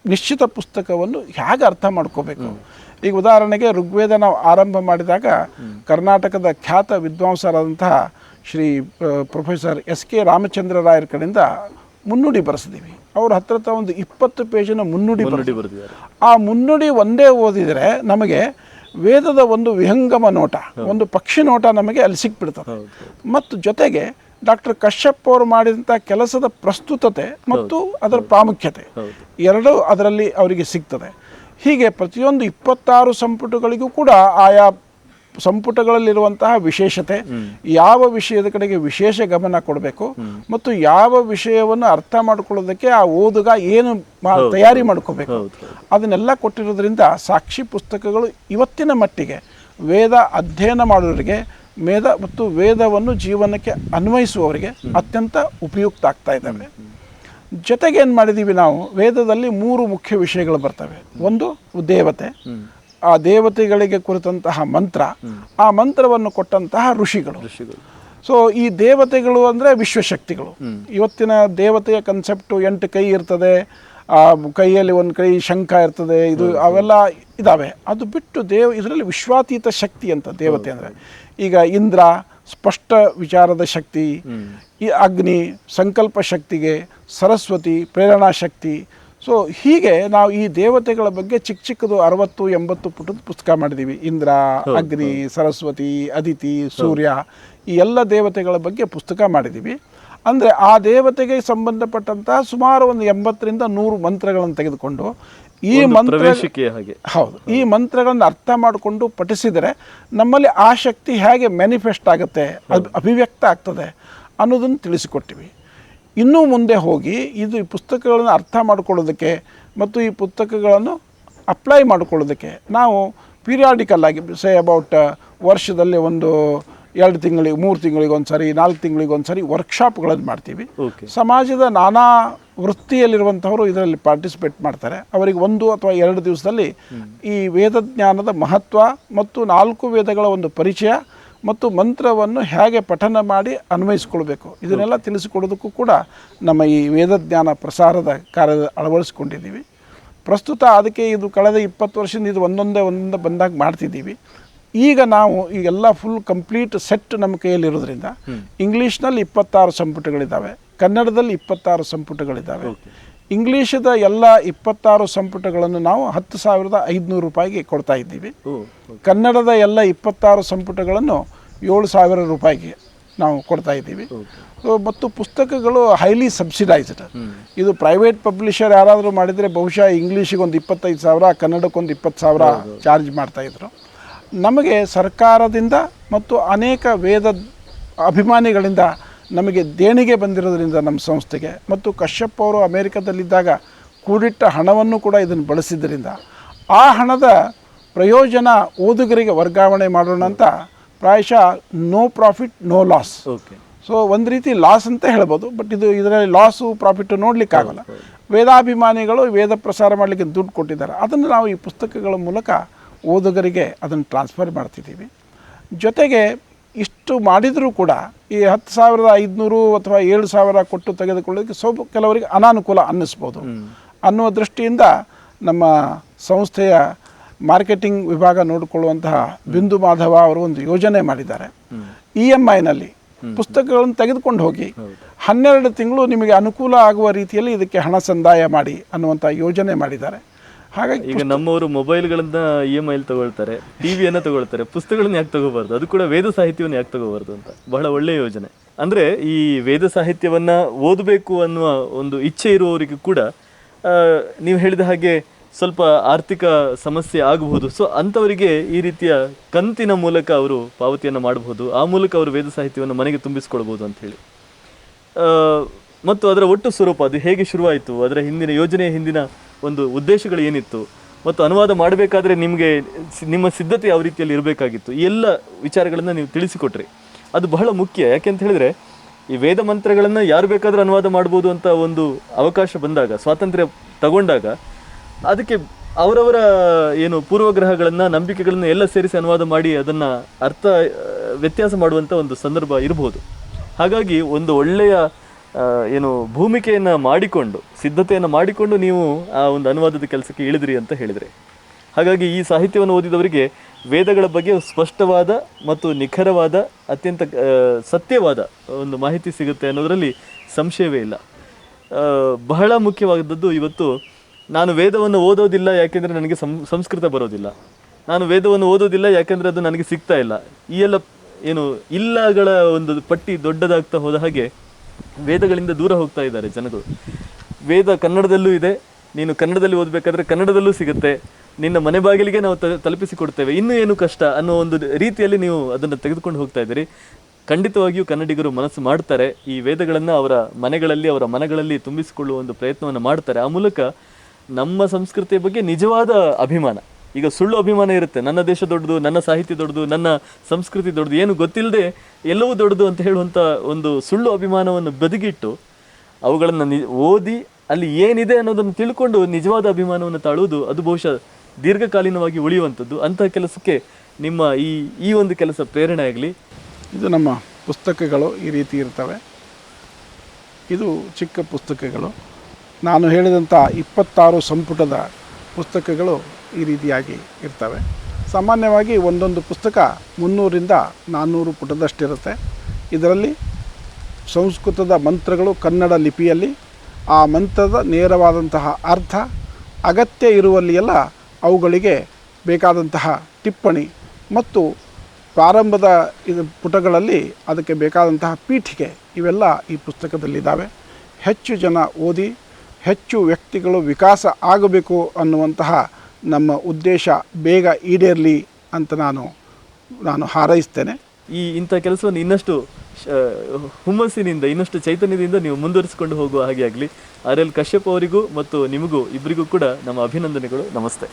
ನಿಶ್ಚಿತ ಪುಸ್ತಕವನ್ನು ಹೇಗೆ ಅರ್ಥ ಮಾಡ್ಕೋಬೇಕು. ಈಗ ಉದಾಹರಣೆಗೆ ಋಗ್ವೇದ ನಾವು ಆರಂಭ ಮಾಡಿದಾಗ ಕರ್ನಾಟಕದ ಖ್ಯಾತ ವಿದ್ವಾಂಸರಾದಂತಹ ಶ್ರೀ ಪ್ರೊಫೆಸರ್ SK ರಾಮಚಂದ್ರ ರಾಯರ ಕಡೆಯಿಂದ ಮುನ್ನುಡಿ ಬರೆಸಿದ್ದೀವಿ. ಅವ್ರ ಹತ್ರ ಒಂದು 20 ಪೇಜಿನ ಮುನ್ನುಡಿ ಬರೆದಿದ್ದಾರೆ. ಆ ಮುನ್ನುಡಿ ಒಂದೇ ಓದಿದರೆ ನಮಗೆ ವೇದದ ಒಂದು ವಿಹಂಗಮ ನೋಟ, ಒಂದು ಪಕ್ಷಿ ನೋಟ ನಮಗೆ ಅಲ್ಲಿ ಸಿಕ್ಬಿಡ್ತದೆ. ಮತ್ತು ಜೊತೆಗೆ ಡಾಕ್ಟರ್ ಕಶ್ಯಪ್ ಅವರು ಮಾಡಿದಂಥ ಕೆಲಸದ ಪ್ರಸ್ತುತತೆ ಮತ್ತು ಅದರ ಪ್ರಾಮುಖ್ಯತೆ ಎರಡೂ ಅದರಲ್ಲಿ ಅವರಿಗೆ ಸಿಗ್ತದೆ. ಹೀಗೆ ಪ್ರತಿಯೊಂದು 26 ಸಂಪುಟಗಳಿಗೂ ಕೂಡ ಆಯಾ ಸಂಪುಟಗಳಲ್ಲಿರುವಂತಹ ವಿಶೇಷತೆ, ಯಾವ ವಿಷಯದ ಕಡೆಗೆ ವಿಶೇಷ ಗಮನ ಕೊಡಬೇಕು ಮತ್ತು ಯಾವ ವಿಷಯವನ್ನು ಅರ್ಥ ಮಾಡಿಕೊಳ್ಳೋದಕ್ಕೆ ಆ ಓದುಗ ಏನು ತಯಾರಿ ಮಾಡ್ಕೋಬೇಕು ಅದನ್ನೆಲ್ಲ ಕೊಟ್ಟಿರೋದ್ರಿಂದ ಸಾಕ್ಷಿ ಪುಸ್ತಕಗಳು ಇವತ್ತಿನ ಮಟ್ಟಿಗೆ ವೇದ ಅಧ್ಯಯನ ಮಾಡೋರಿಗೆ ಮತ್ತು ವೇದವನ್ನು ಜೀವನಕ್ಕೆ ಅನ್ವಯಿಸುವವರಿಗೆ ಅತ್ಯಂತ ಉಪಯುಕ್ತ ಆಗ್ತಾ ಇದ್ದಾವೆ. ಜೊತೆಗೆ ಏನು ಮಾಡಿದ್ದೀವಿ ನಾವು, ವೇದದಲ್ಲಿ 3 ಮುಖ್ಯ ವಿಷಯಗಳು ಬರ್ತವೆ. ಒಂದು ದೇವತೆ, ಆ ದೇವತೆಗಳಿಗೆ ಕುರಿತಂತಹ ಮಂತ್ರ, ಆ ಮಂತ್ರವನ್ನು ಕೊಟ್ಟಂತಹ ಋಷಿಗಳು. ಸೊ ಈ ದೇವತೆಗಳು ಅಂದರೆ ವಿಶ್ವಶಕ್ತಿಗಳು. ಇವತ್ತಿನ ದೇವತೆಯ ಕನ್ಸೆಪ್ಟು 8 ಕೈ ಇರ್ತದೆ, ಆ ಕೈಯಲ್ಲಿ ಒಂದು ಕೈ ಶಂಖ ಇರ್ತದೆ, ಇದು ಅವೆಲ್ಲ ಇದ್ದಾವೆ. ಅದು ಬಿಟ್ಟು ಇದರಲ್ಲಿ ವಿಶ್ವಾತೀತ ಶಕ್ತಿ ಅಂತ ದೇವತೆ ಅಂದರೆ, ಈಗ ಇಂದ್ರ ಸ್ಪಷ್ಟ ವಿಚಾರದ ಶಕ್ತಿ, ಈ ಅಗ್ನಿ ಸಂಕಲ್ಪ ಶಕ್ತಿಗೆ, ಸರಸ್ವತಿ ಪ್ರೇರಣಾ ಶಕ್ತಿ. ಸೊ ಹೀಗೆ ನಾವು ಈ ದೇವತೆಗಳ ಬಗ್ಗೆ ಚಿಕ್ಕದು 60-80 ಪುಟದ ಪುಸ್ತಕ ಮಾಡಿದ್ದೀವಿ. ಇಂದ್ರ, ಅಗ್ನಿ, ಸರಸ್ವತಿ, ಅದಿತಿ, ಸೂರ್ಯ, ಈ ಎಲ್ಲ ದೇವತೆಗಳ ಬಗ್ಗೆ ಪುಸ್ತಕ ಮಾಡಿದ್ದೀವಿ. ಅಂದರೆ ಆ ದೇವತೆಗೆ ಸಂಬಂಧಪಟ್ಟಂತಹ ಸುಮಾರು ಒಂದು 80-100 ಮಂತ್ರಗಳನ್ನು ತೆಗೆದುಕೊಂಡು ಈ ಈ ಮಂತ್ರಗಳನ್ನು ಅರ್ಥ ಮಾಡಿಕೊಂಡು ಪಠಿಸಿದರೆ ನಮ್ಮಲ್ಲಿ ಆ ಶಕ್ತಿ ಹೇಗೆ ಮ್ಯಾನಿಫೆಸ್ಟ್ ಆಗುತ್ತೆ, ಅದು ಅಭಿವ್ಯಕ್ತ ಆಗ್ತದೆ ಅನ್ನೋದನ್ನು ತಿಳಿಸಿಕೊಟ್ಟಿವಿ. ಇನ್ನೂ ಮುಂದೆ ಹೋಗಿ ಇದು ಈ ಪುಸ್ತಕಗಳನ್ನು ಅರ್ಥ ಮಾಡ್ಕೊಳ್ಳೋದಕ್ಕೆ ಮತ್ತು ಈ ಪುಸ್ತಕಗಳನ್ನು ಅಪ್ಲೈ ಮಾಡ್ಕೊಳ್ಳೋದಕ್ಕೆ ನಾವು ಪೀರಿಯಾಡಿಕಲ್ ಆಗಿ ಅಬೌಟ್ ವರ್ಷದಲ್ಲಿ ಒಂದು 2 ತಿಂಗಳಿಗೆ 3 ತಿಂಗಳಿಗೆ ಒಂದು ಸರಿ 4 ತಿಂಗಳಿಗೆ ಒಂದು ಸರಿ ವರ್ಕ್ಶಾಪ್ಗಳನ್ನು ಮಾಡ್ತೀವಿ. ಸಮಾಜದ ನಾನಾ ವೃತ್ತಿಯಲ್ಲಿರುವಂಥವರು ಇದರಲ್ಲಿ ಪಾರ್ಟಿಸಿಪೇಟ್ ಮಾಡ್ತಾರೆ. ಅವರಿಗೆ 1 ಅಥವಾ 2 ದಿವಸದಲ್ಲಿ ಈ ವೇದಜ್ಞಾನದ ಮಹತ್ವ ಮತ್ತು 4 ವೇದಗಳ ಒಂದು ಪರಿಚಯ ಮತ್ತು ಮಂತ್ರವನ್ನು ಹೇಗೆ ಪಠನ ಮಾಡಿ ಅನ್ವಯಿಸ್ಕೊಳ್ಬೇಕು ಇದನ್ನೆಲ್ಲ ತಿಳಿಸಿಕೊಡೋದಕ್ಕೂ ಕೂಡ ನಮ್ಮ ಈ ವೇದಜ್ಞಾನ ಪ್ರಸಾರದ ಕಾರ್ಯ ಅಳವಡಿಸ್ಕೊಂಡಿದ್ದೀವಿ. ಪ್ರಸ್ತುತ ಅದಕ್ಕೆ ಇದು ಕಳೆದ 20 ವರ್ಷದಿಂದ ಇದು ಒಂದೊಂದೇ ಬಂದಾಗ ಮಾಡ್ತಿದ್ದೀವಿ. ಈಗ ನಾವು ಈಗೆಲ್ಲ ಫುಲ್ ಕಂಪ್ಲೀಟ್ ಸೆಟ್ ನಮ್ಮ ಕೈಯಲ್ಲಿರೋದ್ರಿಂದ ಇಂಗ್ಲೀಷ್ನಲ್ಲಿ 26 ಸಂಪುಟಗಳಿದ್ದಾವೆ, ಕನ್ನಡದಲ್ಲಿ 26 ಸಂಪುಟಗಳಿದ್ದಾವೆ. ಇಂಗ್ಲೀಷದ ಎಲ್ಲ 26 ಸಂಪುಟಗಳನ್ನು ನಾವು 10,500 ರೂಪಾಯಿಗೆ ಕೊಡ್ತಾ ಇದ್ದೀವಿ. ಕನ್ನಡದ ಎಲ್ಲ 26 ಸಂಪುಟಗಳನ್ನು 7,000 ರೂಪಾಯಿಗೆ ನಾವು ಕೊಡ್ತಾ ಇದ್ದೀವಿ. ಮತ್ತು ಪುಸ್ತಕಗಳು ಹೈಲಿ ಸಬ್ಸಿಡೈಸ್ಡ್. ಇದು ಪ್ರೈವೇಟ್ ಪಬ್ಲಿಷರ್ ಯಾರಾದರೂ ಮಾಡಿದರೆ ಬಹುಶಃ ಇಂಗ್ಲೀಷಿಗೆ ಒಂದು 25,000, ಕನ್ನಡಕ್ಕೊಂದು 20,000 ಚಾರ್ಜ್ ಮಾಡ್ತಾಯಿದ್ರು. ನಮಗೆ ಸರ್ಕಾರದಿಂದ ಮತ್ತು ಅನೇಕ ವೇದ ಅಭಿಮಾನಿಗಳಿಂದ ನಮಗೆ ದೇಣಿಗೆ ಬಂದಿರೋದ್ರಿಂದ ನಮ್ಮ ಸಂಸ್ಥೆಗೆ, ಮತ್ತು ಕಶ್ಯಪ್ ಅವರು ಅಮೇರಿಕದಲ್ಲಿದ್ದಾಗ ಕೂಡಿಟ್ಟ ಹಣವನ್ನು ಕೂಡ ಇದನ್ನು ಬಳಸಿದ್ದರಿಂದ ಆ ಹಣದ ಪ್ರಯೋಜನ ಓದುಗರಿಗೆ ವರ್ಗಾವಣೆ ಮಾಡೋಣ ಅಂತ ಪ್ರಾಯಶಃ no profit no loss. So ಒಂದು ರೀತಿ ಲಾಸ್ ಅಂತ ಹೇಳ್ಬೋದು, ಬಟ್ ಇದರಲ್ಲಿ ಲಾಸು ಪ್ರಾಫಿಟ್ಟು ನೋಡಲಿಕ್ಕಾಗಲ್ಲ. ವೇದಾಭಿಮಾನಿಗಳು ವೇದ ಪ್ರಸಾರ ಮಾಡಲಿಕ್ಕೆ ದುಡ್ಡು ಕೊಟ್ಟಿದ್ದಾರೆ, ಅದನ್ನು ನಾವು ಈ ಪುಸ್ತಕಗಳ ಮೂಲಕ ಓದುಗರಿಗೆ ಅದನ್ನು ಟ್ರಾನ್ಸ್ಫರ್ ಮಾಡ್ತಿದ್ದೀವಿ. ಜೊತೆಗೆ ಇಷ್ಟು ಮಾಡಿದರೂ ಕೂಡ ಈ 10,500 ಅಥವಾ 7,000 ಕೊಟ್ಟು ತೆಗೆದುಕೊಳ್ಳೋದಕ್ಕೆ ಕೆಲವರಿಗೆ ಅನಾನುಕೂಲ ಅನ್ನಿಸ್ಬೋದು ಅನ್ನುವ ದೃಷ್ಟಿಯಿಂದ ನಮ್ಮ ಸಂಸ್ಥೆಯ ಮಾರ್ಕೆಟಿಂಗ್ ವಿಭಾಗ ನೋಡಿಕೊಳ್ಳುವಂತಹ ಬಿಂದು ಮಾಧವ ಅವರು ಒಂದು ಯೋಜನೆ ಮಾಡಿದ್ದಾರೆ. EMIನಲ್ಲಿ ಪುಸ್ತಕಗಳನ್ನು ತೆಗೆದುಕೊಂಡು ಹೋಗಿ 12 ತಿಂಗಳು ನಿಮಗೆ ಅನುಕೂಲ ಆಗುವ ರೀತಿಯಲ್ಲಿ ಇದಕ್ಕೆ ಹಣ ಸಂದಾಯ ಮಾಡಿ ಅನ್ನುವಂಥ ಯೋಜನೆ ಮಾಡಿದ್ದಾರೆ. ಹಾಗಾಗಿ ಈಗ ನಮ್ಮವರು ಮೊಬೈಲ್ಗಳನ್ನ EMI ತಗೊಳ್ತಾರೆ, ಟಿವಿಯನ್ನು ತಗೊಳ್ತಾರೆ, ಪುಸ್ತಕಗಳನ್ನ ಯಾಕೆ ತಗೋಬಾರ್ದು? ಅದು ಕೂಡ ವೇದ ಸಾಹಿತ್ಯವನ್ನು ಯಾಕೆ ತಗೋಬಾರ್ದು ಅಂತ ಬಹಳ ಒಳ್ಳೆಯ ಯೋಜನೆ. ಅಂದರೆ ಈ ವೇದ ಸಾಹಿತ್ಯವನ್ನ ಓದಬೇಕು ಅನ್ನುವ ಒಂದು ಇಚ್ಛೆ ಇರುವವರಿಗೂ ಕೂಡ ನೀವು ಹೇಳಿದ ಹಾಗೆ ಸ್ವಲ್ಪ ಆರ್ಥಿಕ ಸಮಸ್ಯೆ ಆಗಬಹುದು. ಸೊ ಅಂಥವರಿಗೆ ಈ ರೀತಿಯ ಕಂತಿನ ಮೂಲಕ ಅವರು ಪಾವತಿಯನ್ನು ಮಾಡಬಹುದು. ಆ ಮೂಲಕ ಅವರು ವೇದ ಸಾಹಿತ್ಯವನ್ನು ಮನೆಗೆ ತುಂಬಿಸ್ಕೊಳ್ಬೋದು ಅಂತ ಹೇಳಿ. ಮತ್ತು ಅದರ ಒಟ್ಟು ಸ್ವರೂಪ ಅದು ಹೇಗೆ ಶುರುವಾಯಿತು, ಅದರ ಹಿಂದಿನ ಯೋಜನೆಯ ಹಿಂದಿನ ಒಂದು ಉದ್ದೇಶಗಳು ಏನಿತ್ತು, ಮತ್ತು ಅನುವಾದ ಮಾಡಬೇಕಾದ್ರೆ ನಿಮ್ಮ ಸಿದ್ಧತೆ ಯಾವ ರೀತಿಯಲ್ಲಿ ಇರಬೇಕಾಗಿತ್ತು, ಈ ಎಲ್ಲ ವಿಚಾರಗಳನ್ನು ನೀವು ತಿಳಿಸಿಕೊಟ್ರಿ. ಅದು ಬಹಳ ಮುಖ್ಯ. ಯಾಕೆಂತ ಹೇಳಿದ್ರೆ ಈ ವೇದ ಮಂತ್ರಗಳನ್ನು ಯಾರು ಬೇಕಾದರೂ ಅನುವಾದ ಮಾಡ್ಬೋದು ಅಂತ ಒಂದು ಅವಕಾಶ ಬಂದಾಗ, ಸ್ವಾತಂತ್ರ್ಯ ತಗೊಂಡಾಗ, ಅದಕ್ಕೆ ಅವರವರ ಏನು ಪೂರ್ವಗ್ರಹಗಳನ್ನು ನಂಬಿಕೆಗಳನ್ನು ಎಲ್ಲ ಸೇರಿಸಿ ಅನುವಾದ ಮಾಡಿ ಅದನ್ನು ಅರ್ಥ ವ್ಯತ್ಯಾಸ ಮಾಡುವಂಥ ಒಂದು ಸಂದರ್ಭ ಇರಬಹುದು. ಹಾಗಾಗಿ ಒಂದು ಒಳ್ಳೆಯ ಏನು ಭೂಮಿಕೆಯನ್ನು ಮಾಡಿಕೊಂಡು ಸಿದ್ಧತೆಯನ್ನು ಮಾಡಿಕೊಂಡು ನೀವು ಆ ಒಂದು ಅನುವಾದದ ಕೆಲಸಕ್ಕೆ ಇಳಿದ್ರಿ ಅಂತ ಹೇಳಿದರೆ, ಹಾಗಾಗಿ ಈ ಸಾಹಿತ್ಯವನ್ನು ಓದಿದವರಿಗೆ ವೇದಗಳ ಬಗ್ಗೆ ಸ್ಪಷ್ಟವಾದ ಮತ್ತು ನಿಖರವಾದ ಅತ್ಯಂತ ಸತ್ಯವಾದ ಒಂದು ಮಾಹಿತಿ ಸಿಗುತ್ತೆ ಅನ್ನೋದರಲ್ಲಿ ಸಂಶಯವೇ ಇಲ್ಲ. ಬಹಳ ಮುಖ್ಯವಾದದ್ದು ಇವತ್ತು ನಾನು ವೇದವನ್ನು ಓದೋದಿಲ್ಲ ಯಾಕೆಂದರೆ ನನಗೆ ಸಂಸ್ಕೃತ ಬರೋದಿಲ್ಲ, ನಾನು ವೇದವನ್ನು ಓದೋದಿಲ್ಲ ಯಾಕೆಂದರೆ ಅದು ನನಗೆ ಸಿಗ್ತಾ ಇಲ್ಲ, ಈ ಎಲ್ಲ ಏನು ಇಲ್ಲಗಳ ಒಂದು ಪಟ್ಟಿ ದೊಡ್ಡದಾಗ್ತಾ ಹೋದ ಹಾಗೆ ವೇದಗಳಿಂದ ದೂರ ಹೋಗ್ತಾ ಇದ್ದಾರೆ ಜನಗಳು. ವೇದ ಕನ್ನಡದಲ್ಲೂ ಇದೆ, ನೀನು ಕನ್ನಡದಲ್ಲಿ ಓದಬೇಕಾದ್ರೆ ಕನ್ನಡದಲ್ಲೂ ಸಿಗುತ್ತೆ, ನಿನ್ನ ಮನೆ ಬಾಗಿಲಿಗೆ ನಾವು ತಲುಪಿಸಿಕೊಡ್ತೇವೆ, ಇನ್ನೂ ಏನು ಕಷ್ಟ ಅನ್ನೋ ಒಂದು ರೀತಿಯಲ್ಲಿ ನೀವು ಅದನ್ನು ತೆಗೆದುಕೊಂಡು ಹೋಗ್ತಾ ಇದ್ದೀರಿ. ಖಂಡಿತವಾಗಿಯೂ ಕನ್ನಡಿಗರು ಮನಸ್ಸು ಮಾಡ್ತಾರೆ, ಈ ವೇದಗಳನ್ನು ಅವರ ಮನೆಗಳಲ್ಲಿ ಅವರ ಮನಗಳಲ್ಲಿ ತುಂಬಿಸಿಕೊಳ್ಳುವ ಒಂದು ಪ್ರಯತ್ನವನ್ನು ಮಾಡ್ತಾರೆ. ಆ ಮೂಲಕ ನಮ್ಮ ಸಂಸ್ಕೃತಿಯ ಬಗ್ಗೆ ನಿಜವಾದ ಅಭಿಮಾನ, ಈಗ ಸುಳ್ಳು ಅಭಿಮಾನ ಇರುತ್ತೆ, ನನ್ನ ದೇಶ ದೊಡ್ಡದು, ನನ್ನ ಸಾಹಿತ್ಯ ದೊಡ್ಡದು, ನನ್ನ ಸಂಸ್ಕೃತಿ ದೊಡ್ಡದು, ಏನು ಗೊತ್ತಿಲ್ಲದೆ ಎಲ್ಲವೂ ದೊಡ್ಡದು ಅಂತ ಹೇಳುವಂಥ ಒಂದು ಸುಳ್ಳು ಅಭಿಮಾನವನ್ನು ಬದಿಗಿಟ್ಟು ಅವುಗಳನ್ನು ಓದಿ ಅಲ್ಲಿ ಏನಿದೆ ಅನ್ನೋದನ್ನು ತಿಳ್ಕೊಂಡು ನಿಜವಾದ ಅಭಿಮಾನವನ್ನು ತಾಳುವುದು, ಅದು ಬಹುಶಃ ದೀರ್ಘಕಾಲೀನವಾಗಿ ಉಳಿಯುವಂಥದ್ದು. ಅಂತಹ ಕೆಲಸಕ್ಕೆ ನಿಮ್ಮ ಈ ಒಂದು ಕೆಲಸ ಪ್ರೇರಣೆ ಆಗಲಿ. ಇದು ನಮ್ಮ ಪುಸ್ತಕಗಳು ಈ ರೀತಿ ಇರ್ತವೆ. ಇದು ಚಿಕ್ಕ ಪುಸ್ತಕಗಳು. ನಾನು ಹೇಳಿದಂಥ 26 ಸಂಪುಟದ ಪುಸ್ತಕಗಳು ಈ ರೀತಿಯಾಗಿ ಇರ್ತವೆ. ಸಾಮಾನ್ಯವಾಗಿ ಒಂದೊಂದು ಪುಸ್ತಕ 300ರಿಂದ 400 ಪುಟದಷ್ಟಿರುತ್ತೆ. ಇದರಲ್ಲಿ ಸಂಸ್ಕೃತದ ಮಂತ್ರಗಳು ಕನ್ನಡ ಲಿಪಿಯಲ್ಲಿ, ಆ ಮಂತ್ರದ ನೇರವಾದಂತಹ ಅರ್ಥ, ಅಗತ್ಯ ಇರುವಲ್ಲಿಯೆಲ್ಲ ಅವುಗಳಿಗೆ ಬೇಕಾದಂತಹ ಟಿಪ್ಪಣಿ ಮತ್ತು ಪ್ರಾರಂಭದ ಪುಟಗಳಲ್ಲಿ ಅದಕ್ಕೆ ಬೇಕಾದಂತಹ ಪೀಠಿಕೆ ಇವೆಲ್ಲ ಈ ಪುಸ್ತಕದಲ್ಲಿದ್ದಾವೆ. ಹೆಚ್ಚು ಜನ ಓದಿ ಹೆಚ್ಚು ವ್ಯಕ್ತಿಗಳು ವಿಕಾಸ ಆಗಬೇಕು ಅನ್ನುವಂತಹ ನಮ್ಮ ಉದ್ದೇಶ ಬೇಗ ಈಡೇರಲಿ ಅಂತ ನಾನು ಹಾರೈಸ್ತೇನೆ. ಇಂಥ ಕೆಲಸವನ್ನು ಇನ್ನಷ್ಟು ಹುಮ್ಮಸ್ಸಿನಿಂದ ಇನ್ನಷ್ಟು ಚೈತನ್ಯದಿಂದ ನೀವು ಮುಂದುವರಿಸಿಕೊಂಡು ಹೋಗುವ ಹಾಗೆ ಆಗಲಿ. RL ಕಶ್ಯಪ್ ಅವರಿಗೂ ಮತ್ತು ನಿಮಗೂ ಇಬ್ಬರಿಗೂ ಕೂಡ ನಮ್ಮ ಅಭಿನಂದನೆಗಳು. ನಮಸ್ತೆ.